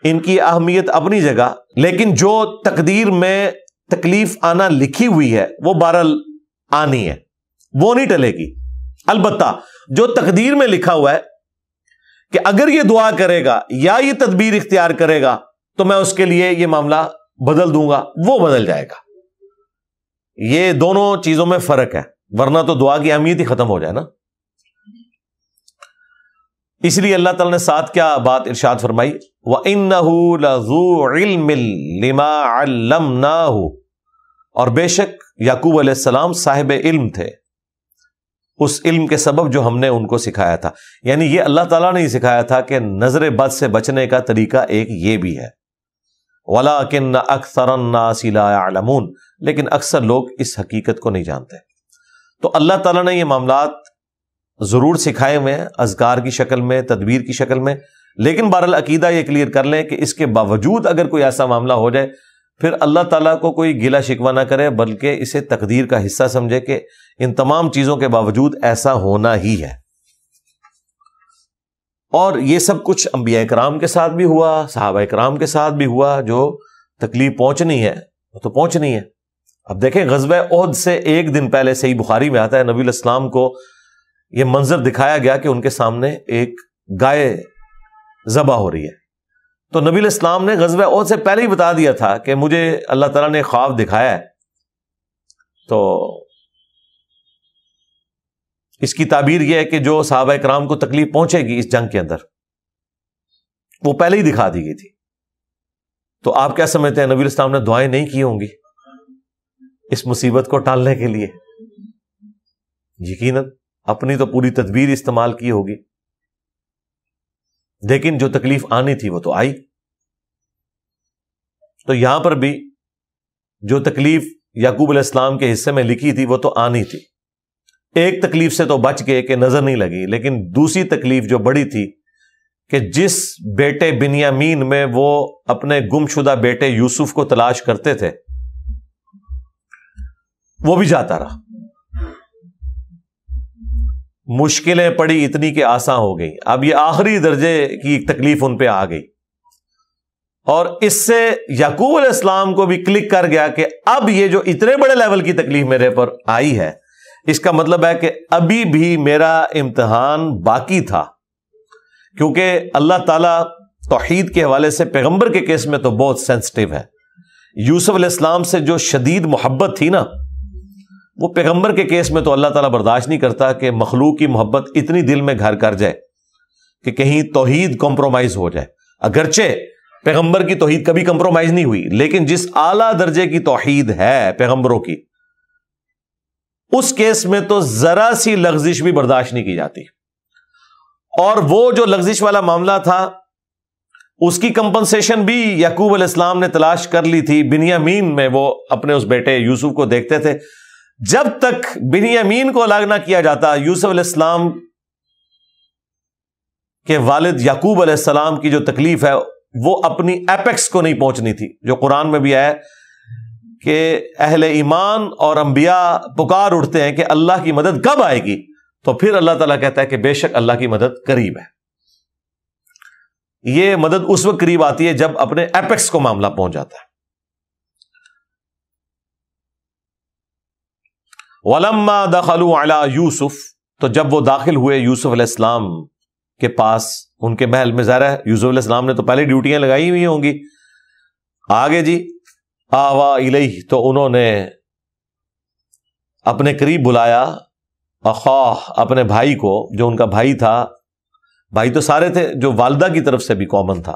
ان کی اہمیت اپنی جگہ، لیکن جو تقدیر میں تکلیف آنا لکھی ہوئی ہے وہ بہرحال آنی ہے، وہ نہیں ٹلے گی۔ البتہ جو تقدیر میں لکھا ہوا ہے کہ اگر یہ دعا کرے گا یا یہ تدبیر اختیار کرے گا تو میں اس کے لیے یہ معاملہ بدل دوں گا، وہ بدل جائے گا۔ یہ دونوں چیزوں میں فرق ہے، ورنہ تو دعا کی اہمیت ہی ختم ہو جائے نا۔ اس لیے اللہ تعالیٰ نے ساتھ کیا بات ارشاد فرمائی، وَإِنَّهُ لَذُو عِلْمٍ لِمَا عَلَّمْنَاهُ، اور بے شک یعقوب علیہ السلام صاحب علم تھے اس علم کے سبب جو ہم نے ان کو سکھایا تھا۔ یعنی یہ اللہ تعالیٰ نے ہی سکھایا تھا کہ نظر بد سے بچنے کا طریقہ ایک یہ بھی ہے، وَلَٰكِنَّ أَكْثَرَ النَّاسِ لَا يَعْلَمُونَ، لیکن اکثر لوگ اس حقیقت کو نہیں جانتے۔ تو اللہ تعالیٰ نے یہ معاملات ضرور سکھائے ہوئے ہیں اذکار کی شکل میں، تدبیر کی شکل میں، لیکن بہرحال عقیدہ یہ کلیئر کر لیں کہ اس کے باوجود اگر کوئی ایسا معاملہ ہو جائے پھر اللہ تعالیٰ کو کوئی گلہ شکوہ نہ کرے، بلکہ اسے تقدیر کا حصہ سمجھے کہ ان تمام چیزوں کے باوجود ایسا ہونا ہی ہے۔ اور یہ سب کچھ انبیاء کرام کے ساتھ بھی ہوا، صحابہ کرام کے ساتھ بھی ہوا۔ جو تکلیف پہنچنی ہے وہ تو پہنچنی ہے۔ اب دیکھیں غزوہ احد سے ایک دن پہلے صحیح بخاری میں آتا ہے نبی علیہ السلام کو یہ منظر دکھایا گیا کہ ان کے سامنے ایک گائے ذبح ہو رہی ہے، تو نبی علیہ السلام نے غزوہ احد سے پہلے ہی بتا دیا تھا کہ مجھے اللہ تعالیٰ نے خواب دکھایا ہے۔ تو اس کی تعبیر یہ ہے کہ جو صحابہ کرام کو تکلیف پہنچے گی اس جنگ کے اندر وہ پہلے ہی دکھا دی گئی تھی۔ تو آپ کیا سمجھتے ہیں نبی علیہ السلام نے دعائیں نہیں کی ہوں گی اس مصیبت کو ٹالنے کے لیے؟ یقیناً اپنی تو پوری تدبیر استعمال کی ہوگی، لیکن جو تکلیف آنی تھی وہ تو آئی۔ تو یہاں پر بھی جو تکلیف یعقوب علیہ السلام کے حصے میں لکھی تھی وہ تو آنی تھی۔ ایک تکلیف سے تو بچ گئے کہ نظر نہیں لگی، لیکن دوسری تکلیف جو بڑی تھی کہ جس بیٹے بنیامین میں وہ اپنے گم شدہ بیٹے یوسف کو تلاش کرتے تھے وہ بھی جاتا رہا۔ مشکلیں پڑی اتنی کہ آسان ہو گئی۔ اب یہ آخری درجے کی تکلیف ان پہ آ گئی، اور اس سے یعقوب علیہ السلام کو بھی کلک کر گیا کہ اب یہ جو اتنے بڑے لیول کی تکلیف میرے پر آئی ہے، اس کا مطلب ہے کہ ابھی بھی میرا امتحان باقی تھا، کیونکہ اللہ تعالیٰ توحید کے حوالے سے پیغمبر کے کیس میں تو بہت سینسٹیو ہے۔ یوسف علیہ السلام سے جو شدید محبت تھی نا، وہ پیغمبر کے کیس میں تو اللہ تعالیٰ برداشت نہیں کرتا کہ مخلوق کی محبت اتنی دل میں گھر کر جائے کہ کہیں توحید کمپرومائز ہو جائے۔ اگرچہ پیغمبر کی توحید کبھی کمپرومائز نہیں ہوئی، لیکن جس اعلیٰ درجے کی توحید ہے پیغمبروں کی، اس کیس میں تو ذرا سی لغزش بھی برداشت نہیں کی جاتی۔ اور وہ جو لغزش والا معاملہ تھا اس کی کمپنسیشن بھی یعقوب علیہ السلام نے تلاش کر لی تھی۔ بنیامین میں وہ اپنے اس بیٹے یوسف کو دیکھتے تھے۔ جب تک بنیامین کو الگ نہ کیا جاتا، یوسف علیہ السلام کے والد یعقوب علیہ السلام کی جو تکلیف ہے وہ اپنی ایپیکس کو نہیں پہنچنی تھی، جو قرآن میں بھی آیا کہ اہل ایمان اور انبیاء پکار اٹھتے ہیں کہ اللہ کی مدد کب آئے گی، تو پھر اللہ تعالیٰ کہتا ہے کہ بے شک اللہ کی مدد قریب ہے۔ یہ مدد اس وقت قریب آتی ہے جب اپنے ایپیکس کو معاملہ پہنچ جاتا ہے۔ وَلَمَّا دَخَلُوا عَلَى يُوسُف، تو جب وہ داخل ہوئے یوسف علیہ السلام کے پاس، ان کے محل میں، ظاہر ہے یوسف علیہ السلام نے تو پہلے ڈیوٹیاں لگائی ہوئی ہوں گی۔ آگے جی آوا الیہ، تو انہوں نے اپنے قریب بلایا اخاہ، اپنے بھائی کو، جو ان کا بھائی تھا، بھائی تو سارے تھے، جو والدہ کی طرف سے بھی کامن تھا۔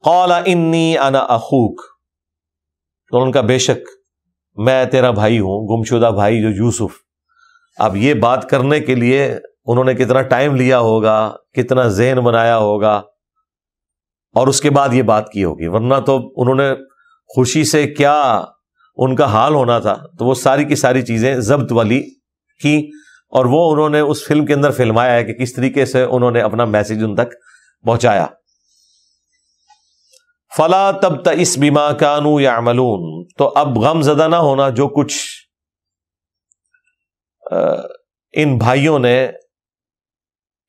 قال انی انا اخوک، تو ان کا بے شک میں تیرا بھائی ہوں، گمشدہ بھائی جو یوسف۔ اب یہ بات کرنے کے لیے انہوں نے کتنا ٹائم لیا ہوگا، کتنا ذہن بنایا ہوگا، اور اس کے بعد یہ بات کی ہوگی، ورنہ تو انہوں نے خوشی سے کیا ان کا حال ہونا تھا۔ تو وہ ساری کی ساری چیزیں ضبط والی کی، اور وہ انہوں نے اس فلم کے اندر فلمایا ہے کہ کس طریقے سے انہوں نے اپنا میسج ان تک پہنچایا۔ فلا تبتئس بما كانوا يعملون، تو اب غم زدہ نہ ہونا جو کچھ ان بھائیوں نے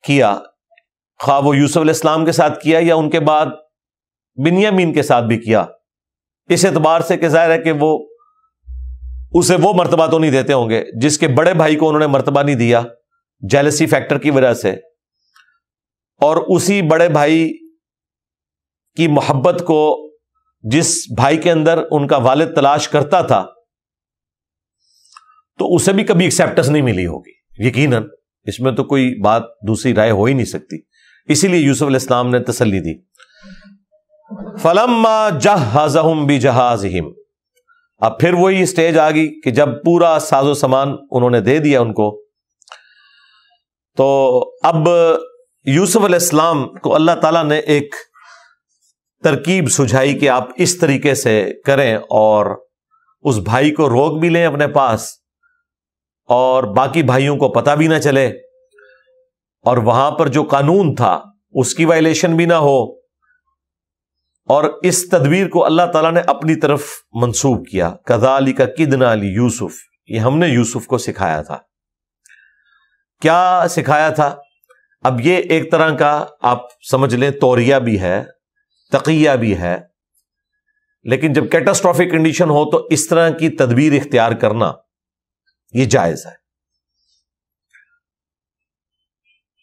کیا، خواہ وہ یوسف علیہ السلام کے ساتھ کیا یا ان کے بعد بنیامین کے ساتھ بھی کیا، اس اعتبار سے کہ ظاہر ہے کہ وہ اسے وہ مرتبہ تو نہیں دیتے ہوں گے جس کے بڑے بھائی کو انہوں نے مرتبہ نہیں دیا جیلسی فیکٹر کی وجہ سے، اور اسی بڑے بھائی کی محبت کو جس بھائی کے اندر ان کا والد تلاش کرتا تھا تو اسے بھی کبھی ایکسیپٹنس نہیں ملی ہوگی۔ یقیناً اس میں تو کوئی بات دوسری رائے ہو ہی نہیں سکتی، اسی لیے یوسف علیہ السلام نے تسلی دی۔ فَلَمَّا جَهَّزَهُمْ بِجَهَازِهِمْ، اب پھر وہی اسٹیج آ گئی کہ جب پورا ساز و سامان انہوں نے دے دیا ان کو، تو اب یوسف علیہ السلام کو اللہ تعالیٰ نے ایک ترکیب سجھائی کہ آپ اس طریقے سے کریں اور اس بھائی کو روک بھی لیں اپنے پاس اور باقی بھائیوں کو پتہ بھی نہ چلے، اور وہاں پر جو قانون تھا اس کی وائلیشن بھی نہ ہو، اور اس تدبیر کو اللہ تعالیٰ نے اپنی طرف منسوب کیا. کذالک کدنا لیوسف، یہ ہم نے یوسف کو سکھایا تھا. کیا سکھایا تھا؟ اب یہ ایک طرح کا آپ سمجھ لیں توریہ بھی ہے، تقیہ بھی ہے، لیکن جب کیٹاسٹرافک کنڈیشن ہو تو اس طرح کی تدبیر اختیار کرنا یہ جائز ہے.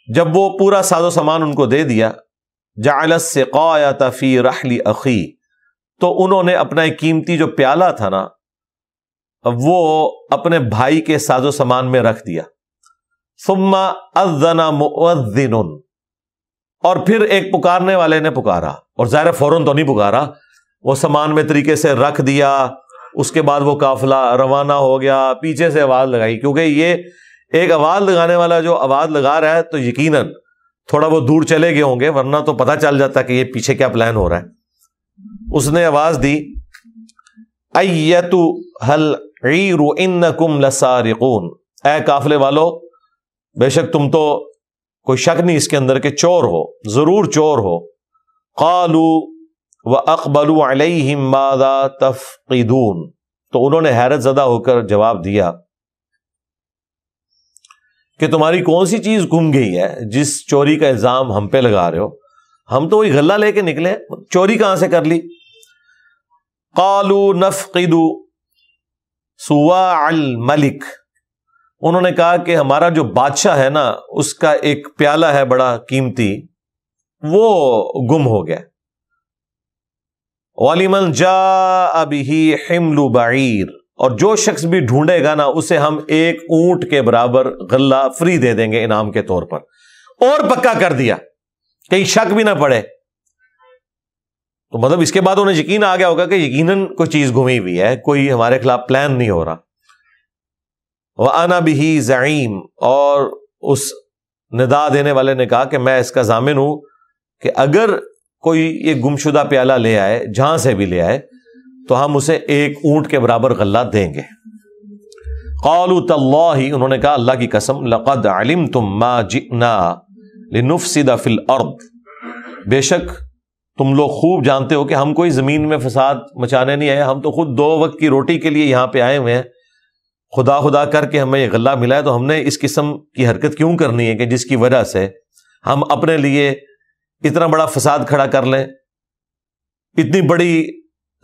جب وہ پورا ساز و سامان ان کو دے دیا، جعل السقایۃ فی رحل اخی، تو انہوں نے اپنا ایک قیمتی جو پیالہ تھا نا وہ اپنے بھائی کے ساز و سامان میں رکھ دیا. ثم اذن مؤذن، اور پھر ایک پکارنے والے نے پکارا، اور ظاہر فوراً تو نہیں پکارا، وہ سامان میں طریقے سے رکھ دیا. اس کے بعد وہ قافلہ روانہ ہو گیا، پیچھے سے آواز لگائی، کیونکہ یہ ایک آواز لگانے والا جو آواز لگا رہا ہے تو یقیناً تھوڑا وہ دور چلے گئے ہوں گے، ورنہ تو پتہ چل جاتا کہ یہ پیچھے کیا پلان ہو رہا ہے. اس نے آواز دی، ایتھا العیر انکم لسارقون، اے قافلے والو بے شک تم تو کوئی شک نہیں اس کے اندر کہ چور ہو، ضرور چور ہو. قالوا واقبلوا علیہم ماذا تفقدون، تو انہوں نے حیرت زدہ ہو کر جواب دیا کہ تمہاری کون سی چیز گم گئی ہے جس چوری کا الزام ہم پہ لگا رہے ہو؟ ہم تو وہی غلہ لے کے نکلے، چوری کہاں سے کر لی؟ قالوا نفقد صواع الملک، انہوں نے کہا کہ ہمارا جو بادشاہ ہے نا اس کا ایک پیالہ ہے بڑا قیمتی، وہ گم ہو گیا. وَلِمَنْ جَاءَ بِهِ حِمْلُ بَعِيرٍ، اور جو شخص بھی ڈھونڈے گا نا اسے ہم ایک اونٹ کے برابر غلہ فری دے دیں گے انعام کے طور پر. اور پکا کر دیا، کہیں شک بھی نہ پڑے. تو مطلب اس کے بعد انہیں یقین آ گیا ہوگا کہ یقیناً کوئی چیز گمی ہوئی ہے، کوئی ہمارے خلاف پلان نہیں ہو رہا. وَأَنَا بِهِ زَعِيمٌ، اور اس ندا دینے والے نے کہا کہ میں اس کا ضامن ہوں کہ اگر کوئی یہ گمشدہ پیالہ لے آئے جہاں سے بھی لے آئے تو ہم اسے ایک اونٹ کے برابر غلہ دیں گے. قالوا تاللہ، انہوں نے کہا اللہ کی قسم، لقد علمتم ما جئنا لنفسد فی الارض، بے شک تم لوگ خوب جانتے ہو کہ ہم کوئی زمین میں فساد مچانے نہیں آئے، ہم تو خود 2 وقت کی روٹی کے لیے یہاں پہ آئے ہوئے ہیں. خدا خدا کر کے ہمیں یہ غلہ ملا ہے تو ہم نے اس قسم کی حرکت کیوں کرنی ہے کہ جس کی وجہ سے ہم اپنے لیے اتنا بڑا فساد کھڑا کر لیں. اتنی بڑی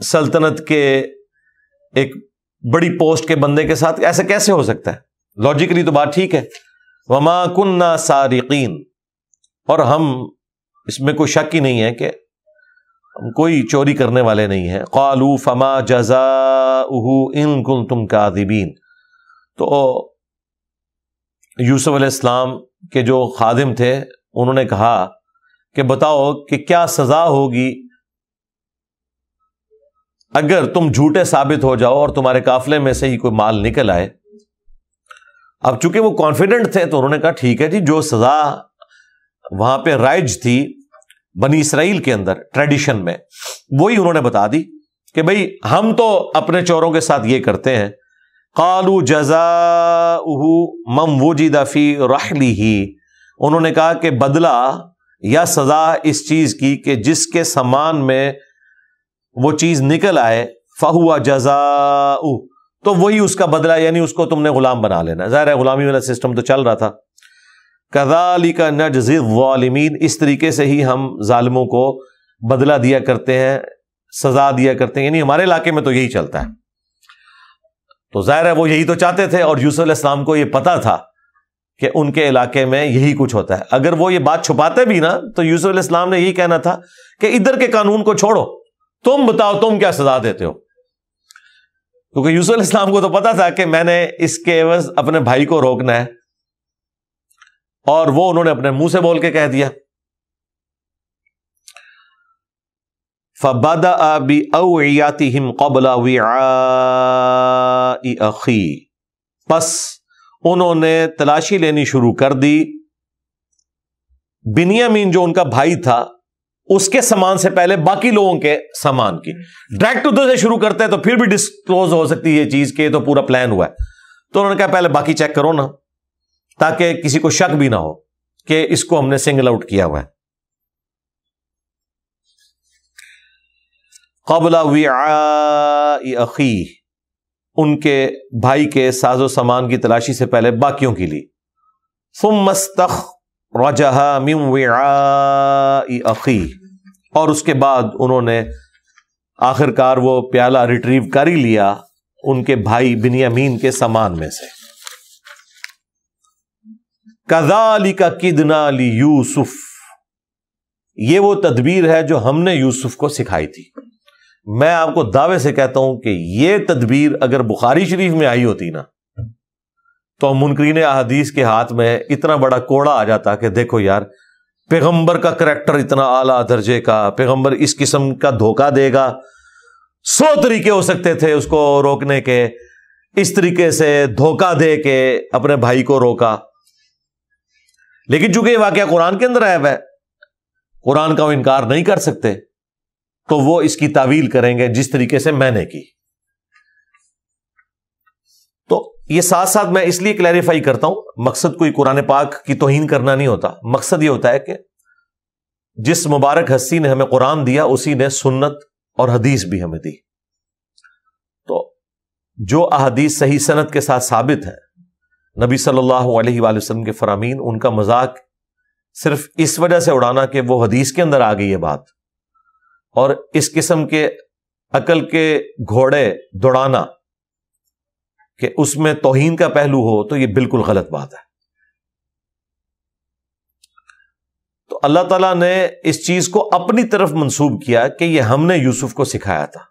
سلطنت کے ایک بڑی پوسٹ کے بندے کے ساتھ ایسے کیسے ہو سکتا ہے؟ لاجیکلی تو بات ٹھیک ہے. وما کننا سارقین، اور ہم اس میں کوئی شک ہی نہیں ہے کہ ہم کوئی چوری کرنے والے نہیں ہیں. قالوا فما جزاؤہ ان کنتم کاذبین، تو یوسف علیہ السلام کے جو خادم تھے انہوں نے کہا کہ بتاؤ کہ کیا سزا ہوگی اگر تم جھوٹے ثابت ہو جاؤ اور تمہارے قافلے میں سے ہی کوئی مال نکل آئے. اب چونکہ وہ کانفیڈنٹ تھے تو انہوں نے کہا ٹھیک ہے جی، جو سزا وہاں پہ رائج تھی بنی اسرائیل کے اندر ٹریڈیشن میں وہی انہوں نے بتا دی کہ بھئی ہم تو اپنے چوروں کے ساتھ یہ کرتے ہیں. قالوا جزاؤہ من وجد فی رحلہ، انہوں نے کہا کہ بدلہ یا سزا اس چیز کی کہ جس کے سامان میں وہ چیز نکل آئے، فہو جزاؤہ، تو وہی اس کا بدلہ، یعنی اس کو تم نے غلام بنا لینا. ظاہر ہے غلامی والا سسٹم تو چل رہا تھا. کذالک نجزی الظالمین، اس طریقے سے ہی ہم ظالموں کو بدلہ دیا کرتے ہیں، سزا دیا کرتے ہیں، یعنی ہمارے علاقے میں تو یہی چلتا ہے. تو ظاہر ہے وہ یہی تو چاہتے تھے، اور یوسف علیہ السلام کو یہ پتا تھا کہ ان کے علاقے میں یہی کچھ ہوتا ہے. اگر وہ یہ بات چھپاتے بھی نا تو یوسف علیہ السلام نے یہی کہنا تھا کہ ادھر کے قانون کو چھوڑو، تم بتاؤ تم کیا سزا دیتے ہو. کیونکہ یوسف علیہ السلام کو تو پتا تھا کہ میں نے اس کے عوض اپنے بھائی کو روکنا ہے، اور وہ انہوں نے اپنے منہ سے بول کے کہہ دیا. فَبَدَأَ بِأَوْعِيَتِهِمْ قَبْلَ وِعَاءِ أَخِيهِ، پس انہوں نے تلاشی لینی شروع کر دی بنیامین جو ان کا بھائی تھا اس کے سامان سے پہلے باقی لوگوں کے سامان کی. ڈائریکٹ ادھر سے شروع کرتے ہیں تو پھر بھی ڈسکلوز ہو سکتی ہے یہ چیز کہ تو پورا پلان ہوا ہے. تو انہوں نے کہا پہلے باقی چیک کرو نا، تاکہ کسی کو شک بھی نہ ہو کہ اس کو ہم نے سنگل آؤٹ کیا ہوا ہے. قبل وعاء اخیہ، ان کے بھائی کے ساز و سامان کی تلاشی سے پہلے باقیوں کے لیے. ثم استخرجها من وعاء اخیہ، اور اس کے بعد انہوں نے آخر کار وہ پیالہ ریٹریو کر ہی لیا ان کے بھائی بنیامین کے سامان میں سے. کذالک کدنا لیوسف، یہ وہ تدبیر ہے جو ہم نے یوسف کو سکھائی تھی. میں آپ کو دعوے سے کہتا ہوں کہ یہ تدبیر اگر بخاری شریف میں آئی ہوتی نا تو منکرین احادیث کے ہاتھ میں اتنا بڑا کوڑا آ جاتا کہ دیکھو یار، پیغمبر کا کریکٹر اتنا اعلیٰ درجے کا، پیغمبر اس قسم کا دھوکہ دے گا. 100 طریقے ہو سکتے تھے اس کو روکنے کے، اس طریقے سے دھوکہ دے کے اپنے بھائی کو روکا. لیکن چونکہ یہ واقعہ قرآن کے اندر آیا ہوا ہے، قرآن کا وہ انکار نہیں کر سکتے، تو وہ اس کی تعویل کریں گے جس طریقے سے میں نے کی. تو یہ ساتھ ساتھ میں اس لیے کلیریفائی کرتا ہوں، مقصد کوئی قرآن پاک کی توہین کرنا نہیں ہوتا. مقصد یہ ہوتا ہے کہ جس مبارک ہستی نے ہمیں قرآن دیا اسی نے سنت اور حدیث بھی ہمیں دی. تو جو احادیث صحیح سند کے ساتھ ثابت ہیں، نبی صلی اللہ علیہ وآلہ وسلم کے فرامین، ان کا مذاق صرف اس وجہ سے اڑانا کہ وہ حدیث کے اندر آ گئی ہے بات، اور اس قسم کے عقل کے گھوڑے دوڑانا کہ اس میں توہین کا پہلو ہو، تو یہ بالکل غلط بات ہے. تو اللہ تعالیٰ نے اس چیز کو اپنی طرف منسوب کیا کہ یہ ہم نے یوسف کو سکھایا تھا.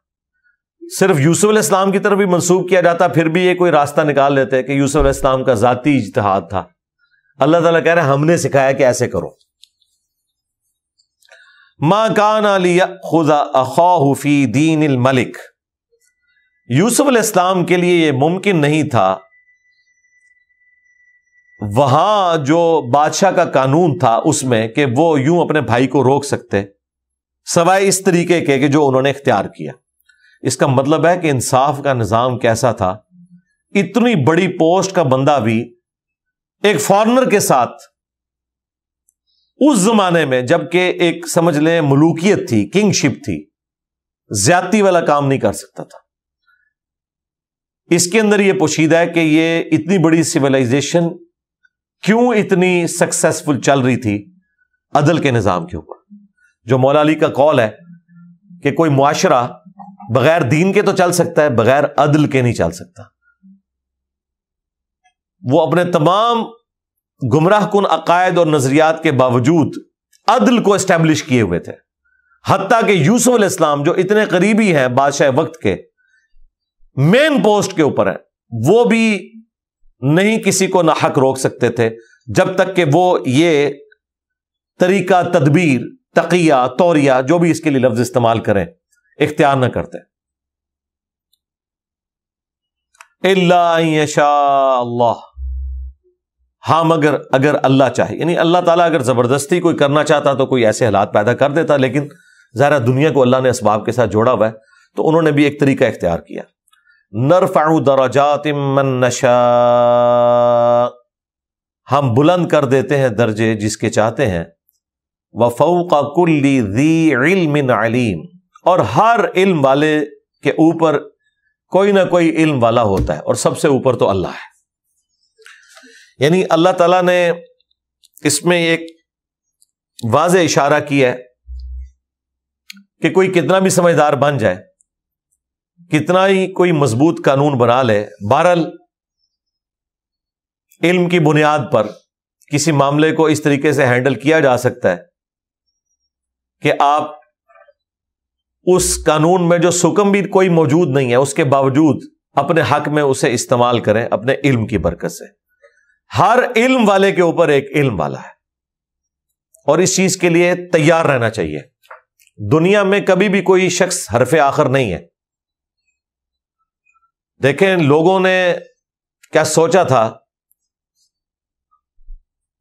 صرف یوسف علیہ السلام کی طرف بھی منسوب کیا جاتا پھر بھی یہ کوئی راستہ نکال لیتے کہ یوسف علیہ السلام کا ذاتی اجتہاد تھا. اللہ تعالیٰ کہہ رہے ہیں ہم نے سکھایا کہ ایسے کرو. ما کان لیأخذ اخاہ فی دین الملک، یوسف علیہ السلام کے لیے یہ ممکن نہیں تھا وہاں جو بادشاہ کا قانون تھا اس میں کہ وہ یوں اپنے بھائی کو روک سکتے، سوائے اس طریقے کے کہ جو انہوں نے اختیار کیا. اس کا مطلب ہے کہ انصاف کا نظام کیسا تھا. اتنی بڑی پوسٹ کا بندہ بھی ایک فارنر کے ساتھ اس زمانے میں، جبکہ ایک سمجھ لیں ملوکیت تھی، کنگ شپ تھی، زیادتی والا کام نہیں کر سکتا تھا. اس کے اندر یہ پوشیدہ ہے کہ یہ اتنی بڑی سویلائزیشن کیوں اتنی سکسیسفل چل رہی تھی عدل کے نظام کے اوپر. جو مولا علی کا قول ہے کہ کوئی معاشرہ بغیر دین کے تو چل سکتا ہے، بغیر عدل کے نہیں چل سکتا. وہ اپنے تمام گمراہ کن عقائد اور نظریات کے باوجود عدل کو اسٹیبلش کیے ہوئے تھے. حتیٰ کہ یوسف علیہ السلام جو اتنے قریبی ہیں بادشاہ وقت کے، مین پوسٹ کے اوپر ہیں، وہ بھی نہیں کسی کو ناحق روک سکتے تھے جب تک کہ وہ یہ طریقہ، تدبیر، تقیہ، توریہ، جو بھی اس کے لیے لفظ استعمال کریں، اختیار نہ کرتے. الا ان یشاء اللہ، ہاں مگر اگر اللہ چاہے، یعنی اللہ تعالیٰ اگر زبردستی کوئی کرنا چاہتا تو کوئی ایسے حالات پیدا کر دیتا، لیکن ظاہر دنیا کو اللہ نے اسباب کے ساتھ جوڑا ہوا ہے تو انہوں نے بھی ایک طریقہ اختیار کیا. نرفع درجات من نشاء، ہم بلند کر دیتے ہیں درجے جس کے چاہتے ہیں. وفوق کل ذی علم علیم، اور ہر علم والے کے اوپر کوئی نہ کوئی علم والا ہوتا ہے، اور سب سے اوپر تو اللہ ہے. یعنی اللہ تعالیٰ نے اس میں ایک واضح اشارہ کیا ہے کہ کوئی کتنا بھی سمجھدار بن جائے، کتنا ہی کوئی مضبوط قانون بنا لے، بہرحال علم کی بنیاد پر کسی معاملے کو اس طریقے سے ہینڈل کیا جا سکتا ہے کہ آپ اس قانون میں جو سکم بھی کوئی موجود نہیں ہے اس کے باوجود اپنے حق میں اسے استعمال کریں اپنے علم کی برکت سے. ہر علم والے کے اوپر ایک علم والا ہے، اور اس چیز کے لیے تیار رہنا چاہیے. دنیا میں کبھی بھی کوئی شخص حرف آخر نہیں ہے. دیکھیں لوگوں نے کیا سوچا تھا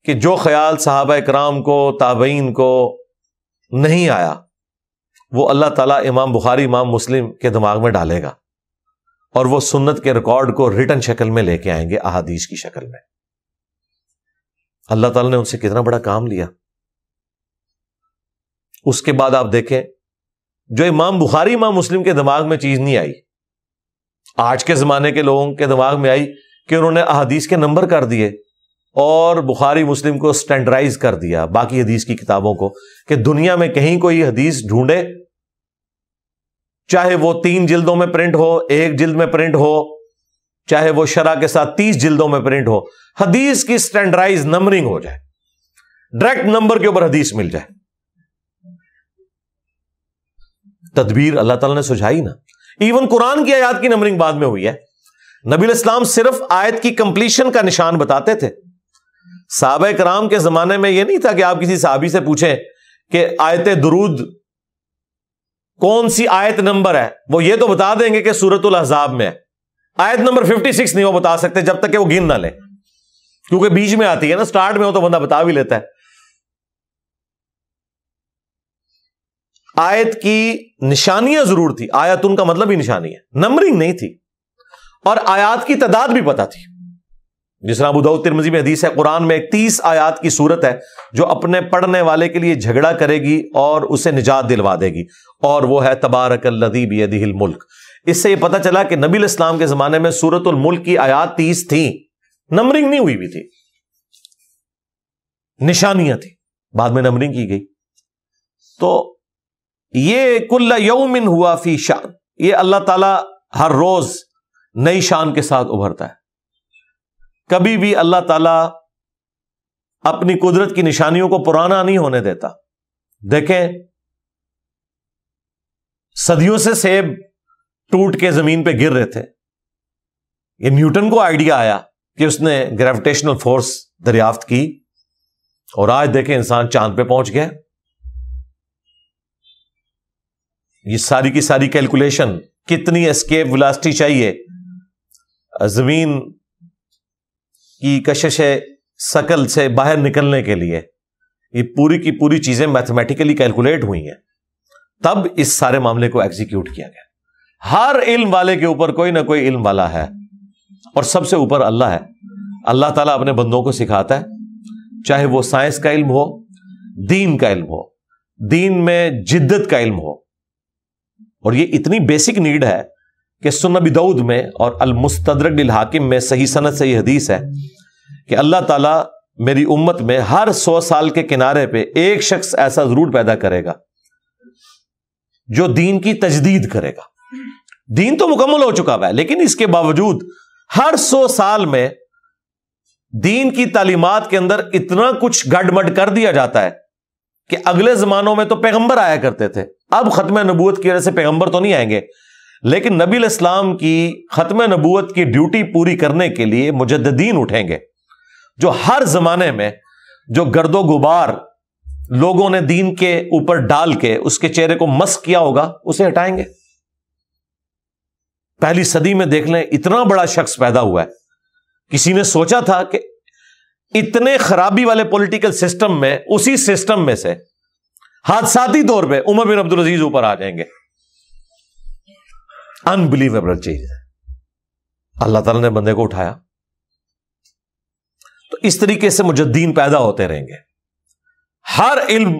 کہ جو خیال صحابہ کرام کو، تابعین کو نہیں آیا، وہ اللہ تعالیٰ امام بخاری، امام مسلم کے دماغ میں ڈالے گا، اور وہ سنت کے ریکارڈ کو ریٹن شکل میں لے کے آئیں گے، احادیث کی شکل میں. اللہ تعالیٰ نے ان سے کتنا بڑا کام لیا. اس کے بعد آپ دیکھیں جو امام بخاری امام مسلم کے دماغ میں چیز نہیں آئی، آج کے زمانے کے لوگوں کے دماغ میں آئی کہ انہوں نے احادیث کے نمبر کر دیے اور بخاری مسلم کو سٹینڈرائز کر دیا باقی حدیث کی کتابوں کو، کہ دنیا میں کہیں کوئی حدیث ڈھونڈے، چاہے وہ 3 جلدوں میں پرنٹ ہو، 1 جلد میں پرنٹ ہو، چاہے وہ شرح کے ساتھ 30 جلدوں میں پرنٹ ہو، حدیث کی سٹینڈرائز نمبرنگ ہو جائے، ڈائریکٹ نمبر کے اوپر حدیث مل جائے. تدبیر اللہ تعالیٰ نے سجھائی نا. ایون قرآن کی آیات کی نمبرنگ بعد میں ہوئی ہے. نبی علیہ السلام صرف آیت کی کمپلیشن کا نشان بتاتے تھے. صحابہ کرام کے زمانے میں یہ نہیں تھا کہ آپ کسی صحابی سے پوچھیں کہ آیت درود کون سی آیت نمبر ہے، وہ یہ تو بتا دیں گے کہ سورۃ الاحزاب میں ہے. آیت نمبر 56 نہیں وہ بتا سکتے جب تک کہ وہ گن نہ لیں، کیونکہ بیچ میں آتی ہے نا، سٹارٹ میں ہو تو بندہ بتا بھی لیتا ہے. آیت کی نشانیاں ضرور تھی، آیاتن کا مطلب ہی نشانی ہے، نمبرنگ نہیں تھی، اور آیات کی تعداد بھی پتہ تھی. جس طرح ابو داؤد ترمذی میں حدیث ہے، قرآن میں ایک 30 آیات کی صورت ہے جو اپنے پڑھنے والے کے لیے جھگڑا کرے گی اور اسے نجات دلوا دے گی، اور وہ ہے تبارک الذی بیدہ الملک. اس سے یہ پتہ چلا کہ نبی علیہ السلام کے زمانے میں سورۃ الملک کی آیات 30 تھیں، نمبرنگ نہیں ہوئی بھی تھی، نشانیاں تھیں، بعد میں نمبرنگ کی گئی. تو یہ کل یوم ہوا فی شان، یہ اللہ تعالیٰ ہر روز نئی شان کے ساتھ ابھرتا ہے. کبھی بھی اللہ تعالیٰ اپنی قدرت کی نشانیوں کو پرانا نہیں ہونے دیتا. دیکھیں صدیوں سے سیب ٹوٹ کے زمین پہ گر رہے تھے، یہ نیوٹن کو آئیڈیا آیا کہ اس نے گریویٹیشنل فورس دریافت کی، اور آج دیکھیں انسان چاند پہ پہنچ گیا. یہ ساری کی ساری کیلکولیشن، کتنی اسکیپ ویلاسٹی چاہیے زمین کی کشش ثقل سے باہر نکلنے کے لیے، یہ پوری کی پوری چیزیں میتھمیٹیکلی کیلکولیٹ ہوئی ہیں، تب اس سارے معاملے کو ایگزیکیوٹ کیا گیا. ہر علم والے کے اوپر کوئی نہ کوئی علم والا ہے، اور سب سے اوپر اللہ ہے. اللہ تعالیٰ اپنے بندوں کو سکھاتا ہے، چاہے وہ سائنس کا علم ہو، دین کا علم ہو، دین میں جدت کا علم ہو. اور یہ اتنی بیسک نیڈ ہے کہ سنن ابی داؤد میں اور المستدرک للحاکم میں صحیح سند سے یہ حدیث ہے کہ اللہ تعالیٰ میری امت میں ہر 100 سال کے کنارے پہ ایک شخص ایسا ضرور پیدا کرے گا جو دین کی تجدید کرے گا. دین تو مکمل ہو چکا ہوا ہے، لیکن اس کے باوجود ہر 100 سال میں دین کی تعلیمات کے اندر اتنا کچھ گڑبڑ کر دیا جاتا ہے کہ اگلے زمانوں میں تو پیغمبر آیا کرتے تھے، اب ختم نبوت کی وجہ سے پیغمبر تو نہیں آئیں گے، لیکن نبی علیہ السلام کی ختم نبوت کی ڈیوٹی پوری کرنے کے لیے مجددین اٹھیں گے، جو ہر زمانے میں جو گرد و غبار لوگوں نے دین کے اوپر ڈال کے اس کے چہرے کو مسخ کیا ہوگا اسے ہٹائیں گے. پہلی صدی میں دیکھ لیں اتنا بڑا شخص پیدا ہوا ہے. کسی نے سوچا تھا کہ اتنے خرابی والے پولیٹیکل سسٹم میں، اسی سسٹم میں سے حادثاتی طور پہ عمر بن عبدالعزیز اوپر آ جائیں گے؟ انبلیویبل چیز ہے. اللہ تعالیٰ نے بندے کو اٹھایا. تو اس طریقے سے مجددین پیدا ہوتے رہیں گے. ہر علم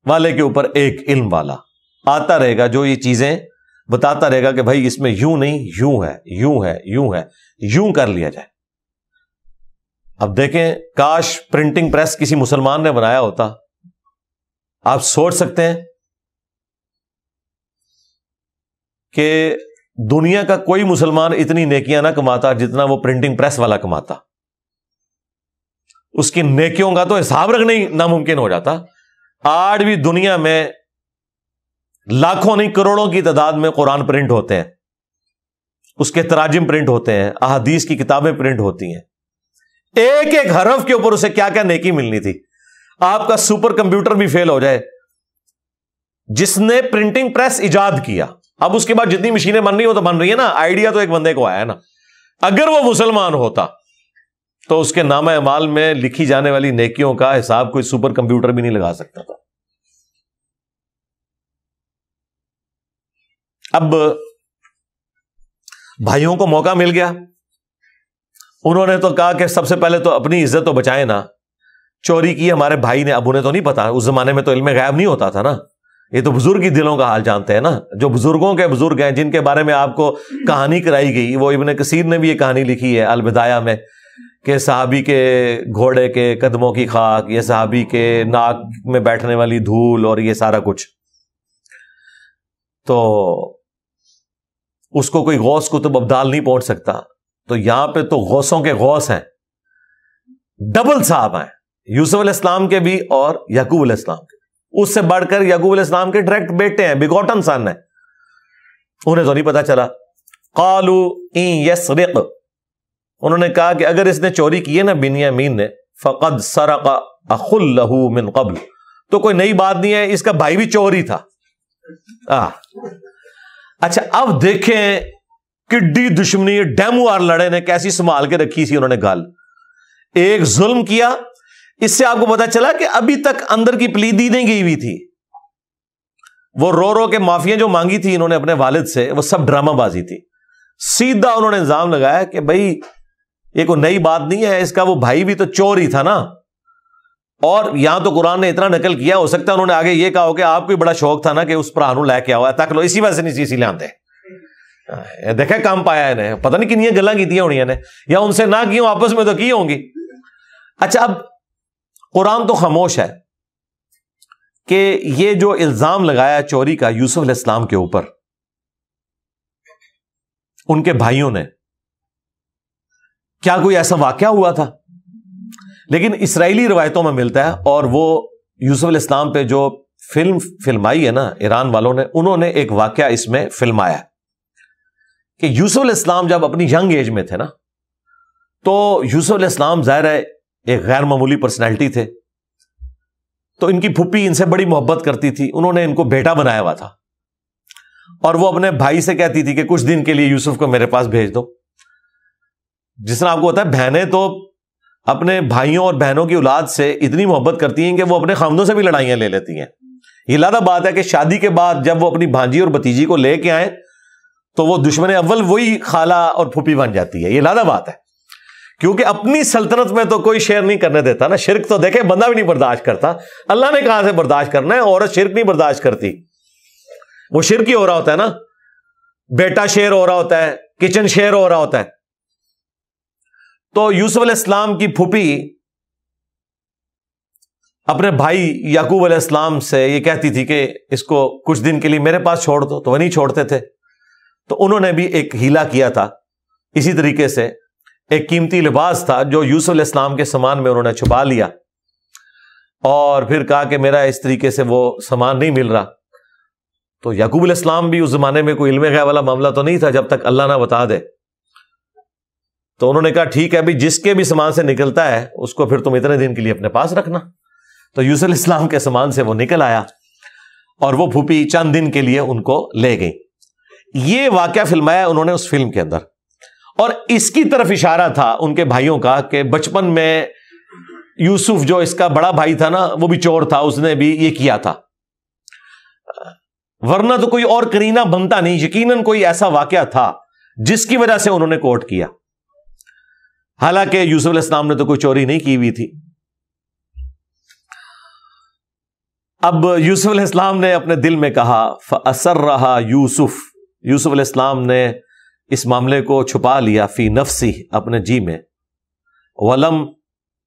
والے کے اوپر ایک علم والا آتا رہے گا جو یہ چیزیں بتاتا رہے گا کہ بھائی اس میں یوں نہیں، یوں ہے، یوں ہے، یوں ہے، یوں کر لیا جائے. اب دیکھیں کاش پرنٹنگ پریس کسی مسلمان نے بنایا ہوتا. آپ سوچ سکتے ہیں کہ دنیا کا کوئی مسلمان اتنی نیکیاں نہ کماتا جتنا وہ پرنٹنگ پریس والا کماتا. اس کی نیکیوں کا تو حساب رکھنا ہی ناممکن ہو جاتا. آج بھی دنیا میں لاکھوں نہیں کروڑوں کی تعداد میں قرآن پرنٹ ہوتے ہیں، اس کے تراجم پرنٹ ہوتے ہیں، احادیث کی کتابیں پرنٹ ہوتی ہیں. ایک ایک حرف کے اوپر اسے کیا کیا نیکی ملنی تھی. آپ کا سپر کمپیوٹر بھی فیل ہو جائے، جس نے پرنٹنگ پریس ایجاد کیا، اب اس کے بعد جتنی مشینیں بن رہی ہو تو بن رہی ہے نا، آئیڈیا تو ایک بندے کو آیا نا. اگر وہ مسلمان ہوتا تو اس کے نامہ اعمال میں لکھی جانے والی نیکیوں کا حساب کوئی سپر کمپیوٹر بھی نہیں لگا سکتا تھا. اب بھائیوں کو موقع مل گیا، انہوں نے تو کہا کہ سب سے پہلے تو اپنی عزت تو بچائیں نا. چوری کی ہمارے بھائی نے، اب انہیں تو نہیں پتا، اس زمانے میں تو علم غیب نہیں ہوتا تھا نا، یہ تو بزرگ ہی دلوں کا حال جانتے ہیں نا، جو بزرگوں کے بزرگ ہیں جن کے بارے میں آپ کو کہانی کرائی گئی، وہ ابن کثیر نے بھی یہ کہانی لکھی ہے البدایہ میں، کہ صحابی کے گھوڑے کے قدموں کی خاک، یہ صحابی کے ناک میں بیٹھنے والی دھول اور یہ سارا کچھ. تو اس کو کوئی غوث کتب ابدال نہیں پہنچ سکتا. تو یہاں پہ تو غوثوں کے غوث ہیں، ڈبل صاحب ہیں، یوسف علیہ السلام کے بھی اور یعقوب علیہ السلام کے. اس سے بڑھ کر یعقوب علیہ السلام کے ڈائریکٹ بیٹے ہیں، بیگوٹن سن ہیں، انہیں تو نہیں پتا چلا. قالوا ان یسرق، انہوں نے کہا کہ اگر اس نے چوری کی ہے نا بنیامین نے، فقد سرق اخ له من قبل، تو کوئی نئی بات نہیں ہے، اس کا بھائی بھی چور ہی تھا. اچھا اب دیکھیں کڈی دشمنی، ڈیمو اور لڑے نے کیسی سنبھال کے رکھی سی انہوں نے گال. ایک ظلم کیا، اس سے آپ کو پتا چلا کہ ابھی تک اندر کی پلیدی نہیں گئی ہوئی تھی. وہ رو رو کے معافیاں جو مانگی تھی انہوں نے اپنے والد سے، وہ سب ڈرامہ بازی تھی. سیدھا انہوں نے الزام لگایا کہ بھائی یہ کوئی نئی بات نہیں ہے، اس کا وہ بھائی بھی تو چور ہی تھا نا. اور یہاں تو قرآن نے اتنا نقل کیا، ہو سکتا ہے انہوں نے آگے یہ کہا ہو کہ آپ کو بڑا شوق تھا نا کہ اس پرانو لے کے آؤ تک لو، اسی وجہ سے نہیں چیز لے آتے. دیکھا کام پایا انہیں، پتہ نہیں کنیاں گلاں کی ہونی نے، یا ان سے نہ کی ہوں آپس میں تو کی ہوں گی. اچھا اب قرآن تو خاموش ہے کہ یہ جو الزام لگایا چوری کا یوسف علیہ السلام کے اوپر ان کے بھائیوں نے، کیا کوئی ایسا واقعہ ہوا تھا؟ لیکن اسرائیلی روایتوں میں ملتا ہے، اور وہ یوسف علیہ السلام پہ جو فلم فلمائی ہے نا ایران والوں نے، انہوں نے ایک واقعہ اس میں فلمایا کہ یوسف علیہ السلام جب اپنی ینگ ایج میں تھے نا، تو یوسف علیہ السلام ظاہر ہے ایک غیر معمولی پرسنالٹی تھے، تو ان کی پھپھی ان سے بڑی محبت کرتی تھی، انہوں نے ان کو بیٹا بنایا ہوا تھا، اور وہ اپنے بھائی سے کہتی تھی کہ کچھ دن کے لیے یوسف کو میرے پاس بھیج دو. جس طرح آپ کو ہوتا ہے بہنیں تو اپنے بھائیوں اور بہنوں کی اولاد سے اتنی محبت کرتی ہیں کہ وہ اپنے خامدوں سے بھی لڑائیاں لے لیتی ہیں. یہ لادہ بات ہے کہ شادی کے بعد جب وہ اپنی بھانجی اور بھتیجی کو لے کے آئیں تو وہ دشمن اول وہی خالہ اور پھوپھی بن جاتی ہے. یہ لادہ بات ہے، کیونکہ اپنی سلطنت میں تو کوئی شیئر نہیں کرنے دیتا نا. شرک تو دیکھیں بندہ بھی نہیں برداشت کرتا، اللہ نے کہاں سے برداشت کرنا ہے؟ عورت شرک نہیں برداشت کرتی، وہ شرک ہی ہو رہا ہوتا ہے نا. بیٹا شیئر ہو رہا ہوتا ہے، کچن شیئر ہو رہا ہوتا ہے. تو یوسف علیہ السلام کی پھوپھی اپنے بھائی یعقوب علیہ السلام سے یہ کہتی تھی کہ اس کو کچھ دن کے لیے میرے پاس چھوڑ دو، تو وہ نہیں چھوڑتے تھے. تو انہوں نے بھی ایک ہیلا کیا تھا اسی طریقے سے. ایک قیمتی لباس تھا جو یوسف علیہ السلام کے سامان میں انہوں نے چھپا لیا، اور پھر کہا کہ میرا اس طریقے سے وہ سامان نہیں مل رہا. تو یعقوب علیہ السلام بھی اس زمانے میں کوئی علم غیب والا معاملہ تو نہیں تھا جب تک اللہ نہ بتا دے. تو انہوں نے کہا ٹھیک ہے بھی، جس کے بھی سامان سے نکلتا ہے اس کو پھر تم اتنے دن کے لیے اپنے پاس رکھنا. تو یوسف علیہ السلام کے سامان سے وہ نکل آیا، اور وہ پھوپھی چند دن کے لیے ان کو لے گئی. یہ واقعہ فلمایا انہوں نے اس فلم کے اندر، اور اس کی طرف اشارہ تھا ان کے بھائیوں کا کہ بچپن میں یوسف جو اس کا بڑا بھائی تھا نا، وہ بھی چور تھا، اس نے بھی یہ کیا تھا. ورنہ تو کوئی اور کرینہ بنتا نہیں، یقیناً کوئی ایسا واقعہ تھا جس کی وجہ سے انہوں نے کوٹ کیا. حالانکہ یوسف علیہ السلام نے تو کوئی چوری نہیں کی ہوئی تھی. اب یوسف علیہ السلام نے اپنے دل میں کہا فَأَسَرَّهَا یوسف علیہ السلام نے اس معاملے کو چھپا لیا فی نفسی اپنے جی میں، وَلَمْ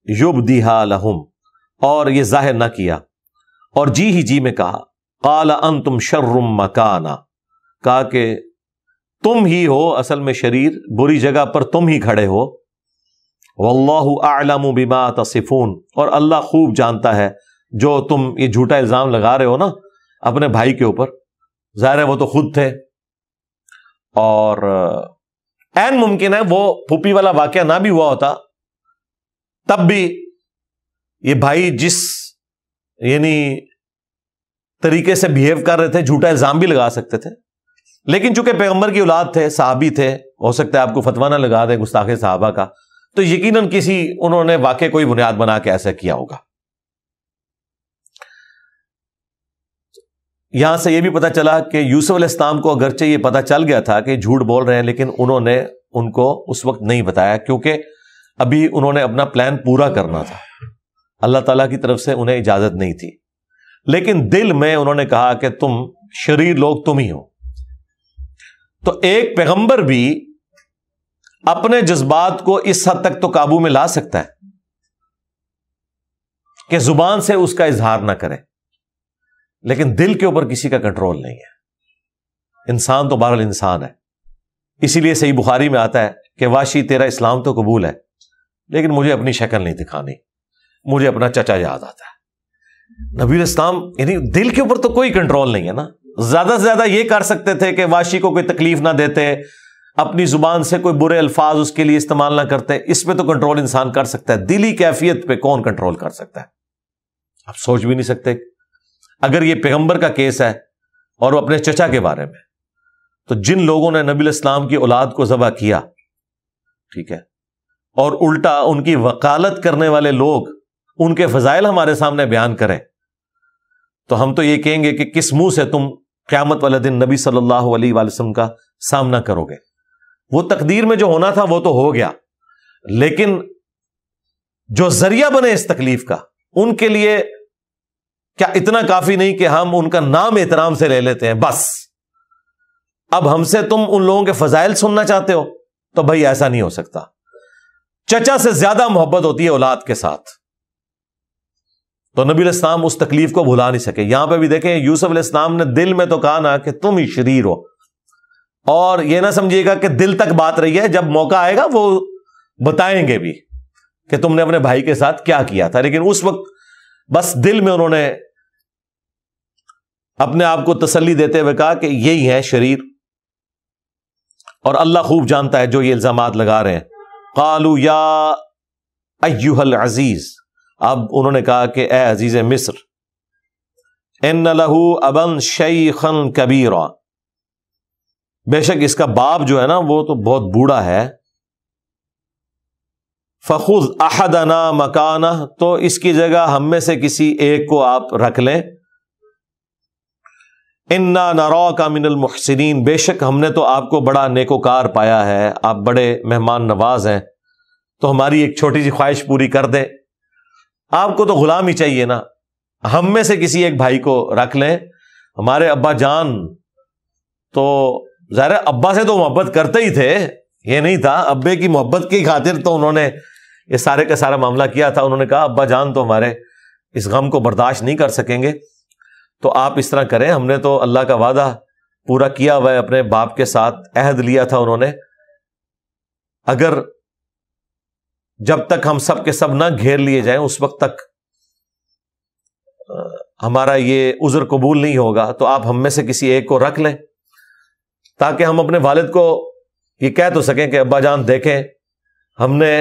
يُبْدِهَا لَهُمْ اور یہ ظاہر نہ کیا، اور جی ہی جی میں کہا قَالَ أَنْتُمْ شَرٌّ مَكَانًا کہا کہ تم ہی ہو اصل میں شریر، بری جگہ پر تم ہی کھڑے ہو. وَاللَّهُ أَعْلَمُ بِمَا تَصِفُونَ اور اللہ خوب جانتا ہے جو تم یہ جھوٹا الزام لگا رہے ہو نا اپنے بھائی کے اوپر. ظاہر ہے وہ تو خود تھے، اور عین ممکن ہے وہ پھوپھی والا واقعہ نہ بھی ہوا ہوتا تب بھی یہ بھائی جس یعنی طریقے سے بہیو کر رہے تھے جھوٹا الزام بھی لگا سکتے تھے. لیکن چونکہ پیغمبر کی اولاد تھے، صحابی تھے، ہو سکتا ہے آپ کو فتویٰ نہ لگا دیں گستاخ صحابہ کا، تو یقیناً کسی انہوں نے واقع کوئی بنیاد بنا کے ایسا کیا ہوگا. یہاں سے یہ بھی پتا چلا کہ یوسف علیہ السلام کو اگرچہ یہ پتا چل گیا تھا کہ جھوٹ بول رہے ہیں، لیکن انہوں نے ان کو اس وقت نہیں بتایا، کیونکہ ابھی انہوں نے اپنا پلان پورا کرنا تھا. اللہ تعالیٰ کی طرف سے انہیں اجازت نہیں تھی، لیکن دل میں انہوں نے کہا کہ تم شریر لوگ تم ہی ہو۔ تو ایک پیغمبر بھی اپنے جذبات کو اس حد تک تو قابو میں لا سکتا ہے کہ زبان سے اس کا اظہار نہ کرے، لیکن دل کے اوپر کسی کا کنٹرول نہیں ہے۔ انسان تو بہرحال انسان ہے، اسی لیے صحیح بخاری میں آتا ہے کہ واشی تیرا اسلام تو قبول ہے، لیکن مجھے اپنی شکل نہیں دکھانی، مجھے اپنا چچا یاد آتا ہے۔ نبی الاسلام یعنی دل کے اوپر تو کوئی کنٹرول نہیں ہے نا، زیادہ سے زیادہ یہ کر سکتے تھے کہ واشی کو کوئی تکلیف نہ دیتے، اپنی زبان سے کوئی برے الفاظ اس کے لیے استعمال نہ کرتے، اس پہ تو کنٹرول انسان کر سکتا ہے، دلی کیفیت پہ کون کنٹرول کر سکتا ہے؟ آپ سوچ بھی نہیں سکتے۔ اگر یہ پیغمبر کا کیس ہے اور وہ اپنے چچا کے بارے میں، تو جن لوگوں نے نبی الاسلام کی اولاد کو ذبح کیا، ٹھیک ہے، اور الٹا ان کی وکالت کرنے والے لوگ ان کے فضائل ہمارے سامنے بیان کریں، تو ہم تو یہ کہیں گے کہ کس منہ سے تم قیامت والے دن نبی صلی اللہ علیہ وآلہ وسلم کا سامنا کرو گے؟ وہ تقدیر میں جو ہونا تھا وہ تو ہو گیا، لیکن جو ذریعہ بنے اس تکلیف کا، ان کے لیے کیا اتنا کافی نہیں کہ ہم ان کا نام احترام سے لے لیتے ہیں بس؟ اب ہم سے تم ان لوگوں کے فضائل سننا چاہتے ہو؟ تو بھائی ایسا نہیں ہو سکتا۔ چچا سے زیادہ محبت ہوتی ہے اولاد کے ساتھ، تو نبی علیہ السلام اس تکلیف کو بھلا نہیں سکے۔ یہاں پہ بھی دیکھیں، یوسف علیہ السلام نے دل میں تو کہا نا کہ تم ہی شریر ہو، اور یہ نہ سمجھیے گا کہ دل تک بات رہی ہے، جب موقع آئے گا وہ بتائیں گے بھی کہ تم نے اپنے بھائی کے ساتھ کیا کیا تھا، لیکن اس وقت بس دل میں انہوں نے اپنے آپ کو تسلی دیتے ہوئے کہا کہ یہی ہے شریر، اور اللہ خوب جانتا ہے جو یہ الزامات لگا رہے ہیں۔ قالوا یا ایھا العزیز، اب انہوں نے کہا کہ اے عزیز مصر، ان لہ ابا شیخا کبیرا، بے شک اس کا باپ جو ہے نا وہ تو بہت بوڑھا ہے، فخذ احدنا مکانہ، تو اس کی جگہ ہم میں سے کسی ایک کو آپ رکھ لیں، انا نراک من المحسنین، بے شک ہم نے تو آپ کو بڑا نیکوکار پایا ہے، آپ بڑے مہمان نواز ہیں، تو ہماری ایک چھوٹی سی خواہش پوری کر دیں، آپ کو تو غلام ہی چاہیے نا، ہم میں سے کسی ایک بھائی کو رکھ لیں۔ ہمارے ابا جان تو ظاہر ہے ابا سے تو محبت کرتے ہی تھے، یہ نہیں تھا ابے کی محبت کی خاطر تو انہوں نے یہ سارے کا سارا معاملہ کیا تھا۔ انہوں نے کہا ابا جان تو ہمارے اس غم کو برداشت نہیں کر سکیں گے، تو آپ اس طرح کریں، ہم نے تو اللہ کا وعدہ پورا کیا ہوا ہے، اپنے باپ کے ساتھ عہد لیا تھا انہوں نے، اگر جب تک ہم سب کے سب نہ گھیر لیے جائیں اس وقت تک ہمارا یہ عذر قبول نہیں ہوگا، تو آپ ہم میں سے کسی ایک کو رکھ لیں تاکہ ہم اپنے والد کو یہ کہہ تو سکیں کہ ابا جان دیکھیں ہم نے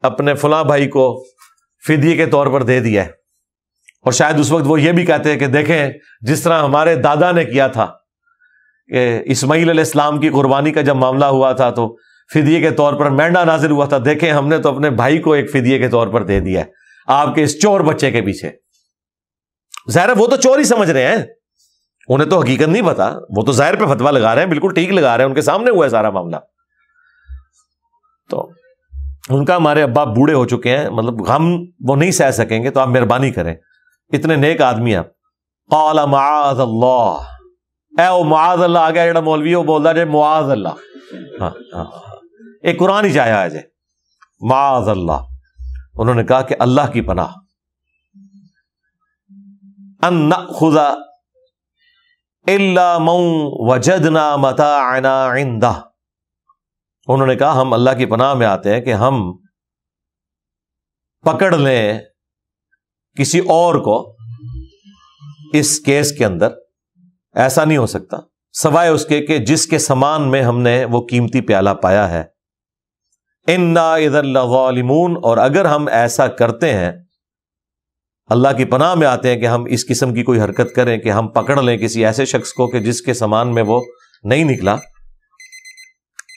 اپنے فلاں بھائی کو فدیے کے طور پر دے دیا ہے، اور شاید اس وقت وہ یہ بھی کہتے ہیں کہ دیکھیں جس طرح ہمارے دادا نے کیا تھا کہ اسماعیل علیہ السلام کی قربانی کا جب معاملہ ہوا تھا تو فدیے کے طور پر مینڈا نازل ہوا تھا، دیکھیں ہم نے تو اپنے بھائی کو ایک فدیے کے طور پر دے دیا ہے آپ کے اس چور بچے کے پیچھے۔ ظاہر ہے وہ تو چور ہی سمجھ رہے ہیں، انہیں تو حقیقت نہیں پتا، وہ تو ظاہر پہ فتویٰ لگا رہے ہیں، بالکل ٹھیک لگا رہے ہیں، ان کے سامنے ہوا ہے سارا معاملہ۔ تو ان کا ہمارے ابا بوڑھے ہو چکے ہیں، مطلب غم وہ نہیں سہ سکیں گے، تو آپ مہربانی کریں، اتنے نیک آدمی آپ۔ قال معاذ اللہ، اے او معاذ اللہ، آگے جڑا مولوی وہ بولتا جائے معاذ اللہ، ہاں ایک قرآن ہی چاہیا ہے جے معاذ اللہ، انہوں نے کہا کہ اللہ کی پناہ، ان نأخذ الا من وجدنا متاعنا عنده، انہوں نے کہا ہم اللہ کی پناہ میں آتے ہیں کہ ہم پکڑ لیں کسی اور کو اس کیس کے اندر، ایسا نہیں ہو سکتا سوائے اس کے کہ جس کے سامان میں ہم نے وہ قیمتی پیالہ پایا ہے۔ انا اذا لظالمون، اور اگر ہم ایسا کرتے ہیں، اللہ کی پناہ میں آتے ہیں کہ ہم اس قسم کی کوئی حرکت کریں کہ ہم پکڑ لیں کسی ایسے شخص کو کہ جس کے سامان میں وہ نہیں نکلا،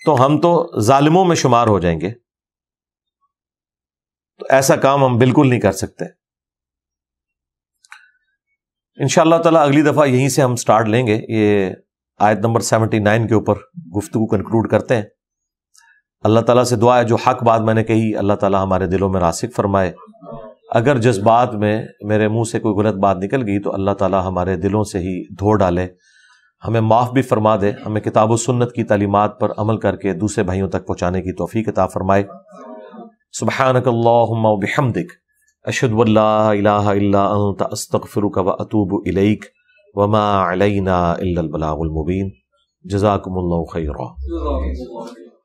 تو ہم تو ظالموں میں شمار ہو جائیں گے، تو ایسا کام ہم بالکل نہیں کر سکتے۔ انشاءاللہ تعالیٰ اگلی دفعہ یہیں سے ہم سٹارٹ لیں گے، یہ آیت نمبر 79 کے اوپر گفتگو کنکلوڈ کرتے ہیں۔ اللہ تعالیٰ سے دعا ہے جو حق بات میں نے کہی اللہ تعالیٰ ہمارے دلوں میں راسخ فرمائے، اگر جذبات میں میرے منہ سے کوئی غلط بات نکل گئی تو اللہ تعالی ہمارے دلوں سے ہی دھو ڈالے، ہمیں معاف بھی فرما دے، ہمیں کتاب و سنت کی تعلیمات پر عمل کر کے دوسرے بھائیوں تک پہنچانے کی توفیق عطا فرمائے۔ سبحانک اللہم و بحمدک، اشہد ان لا الہ الا انت، استغفرک و اتوب الیک، وما علینا الا البلاغ المبین۔ جزاکم اللہ خیرا۔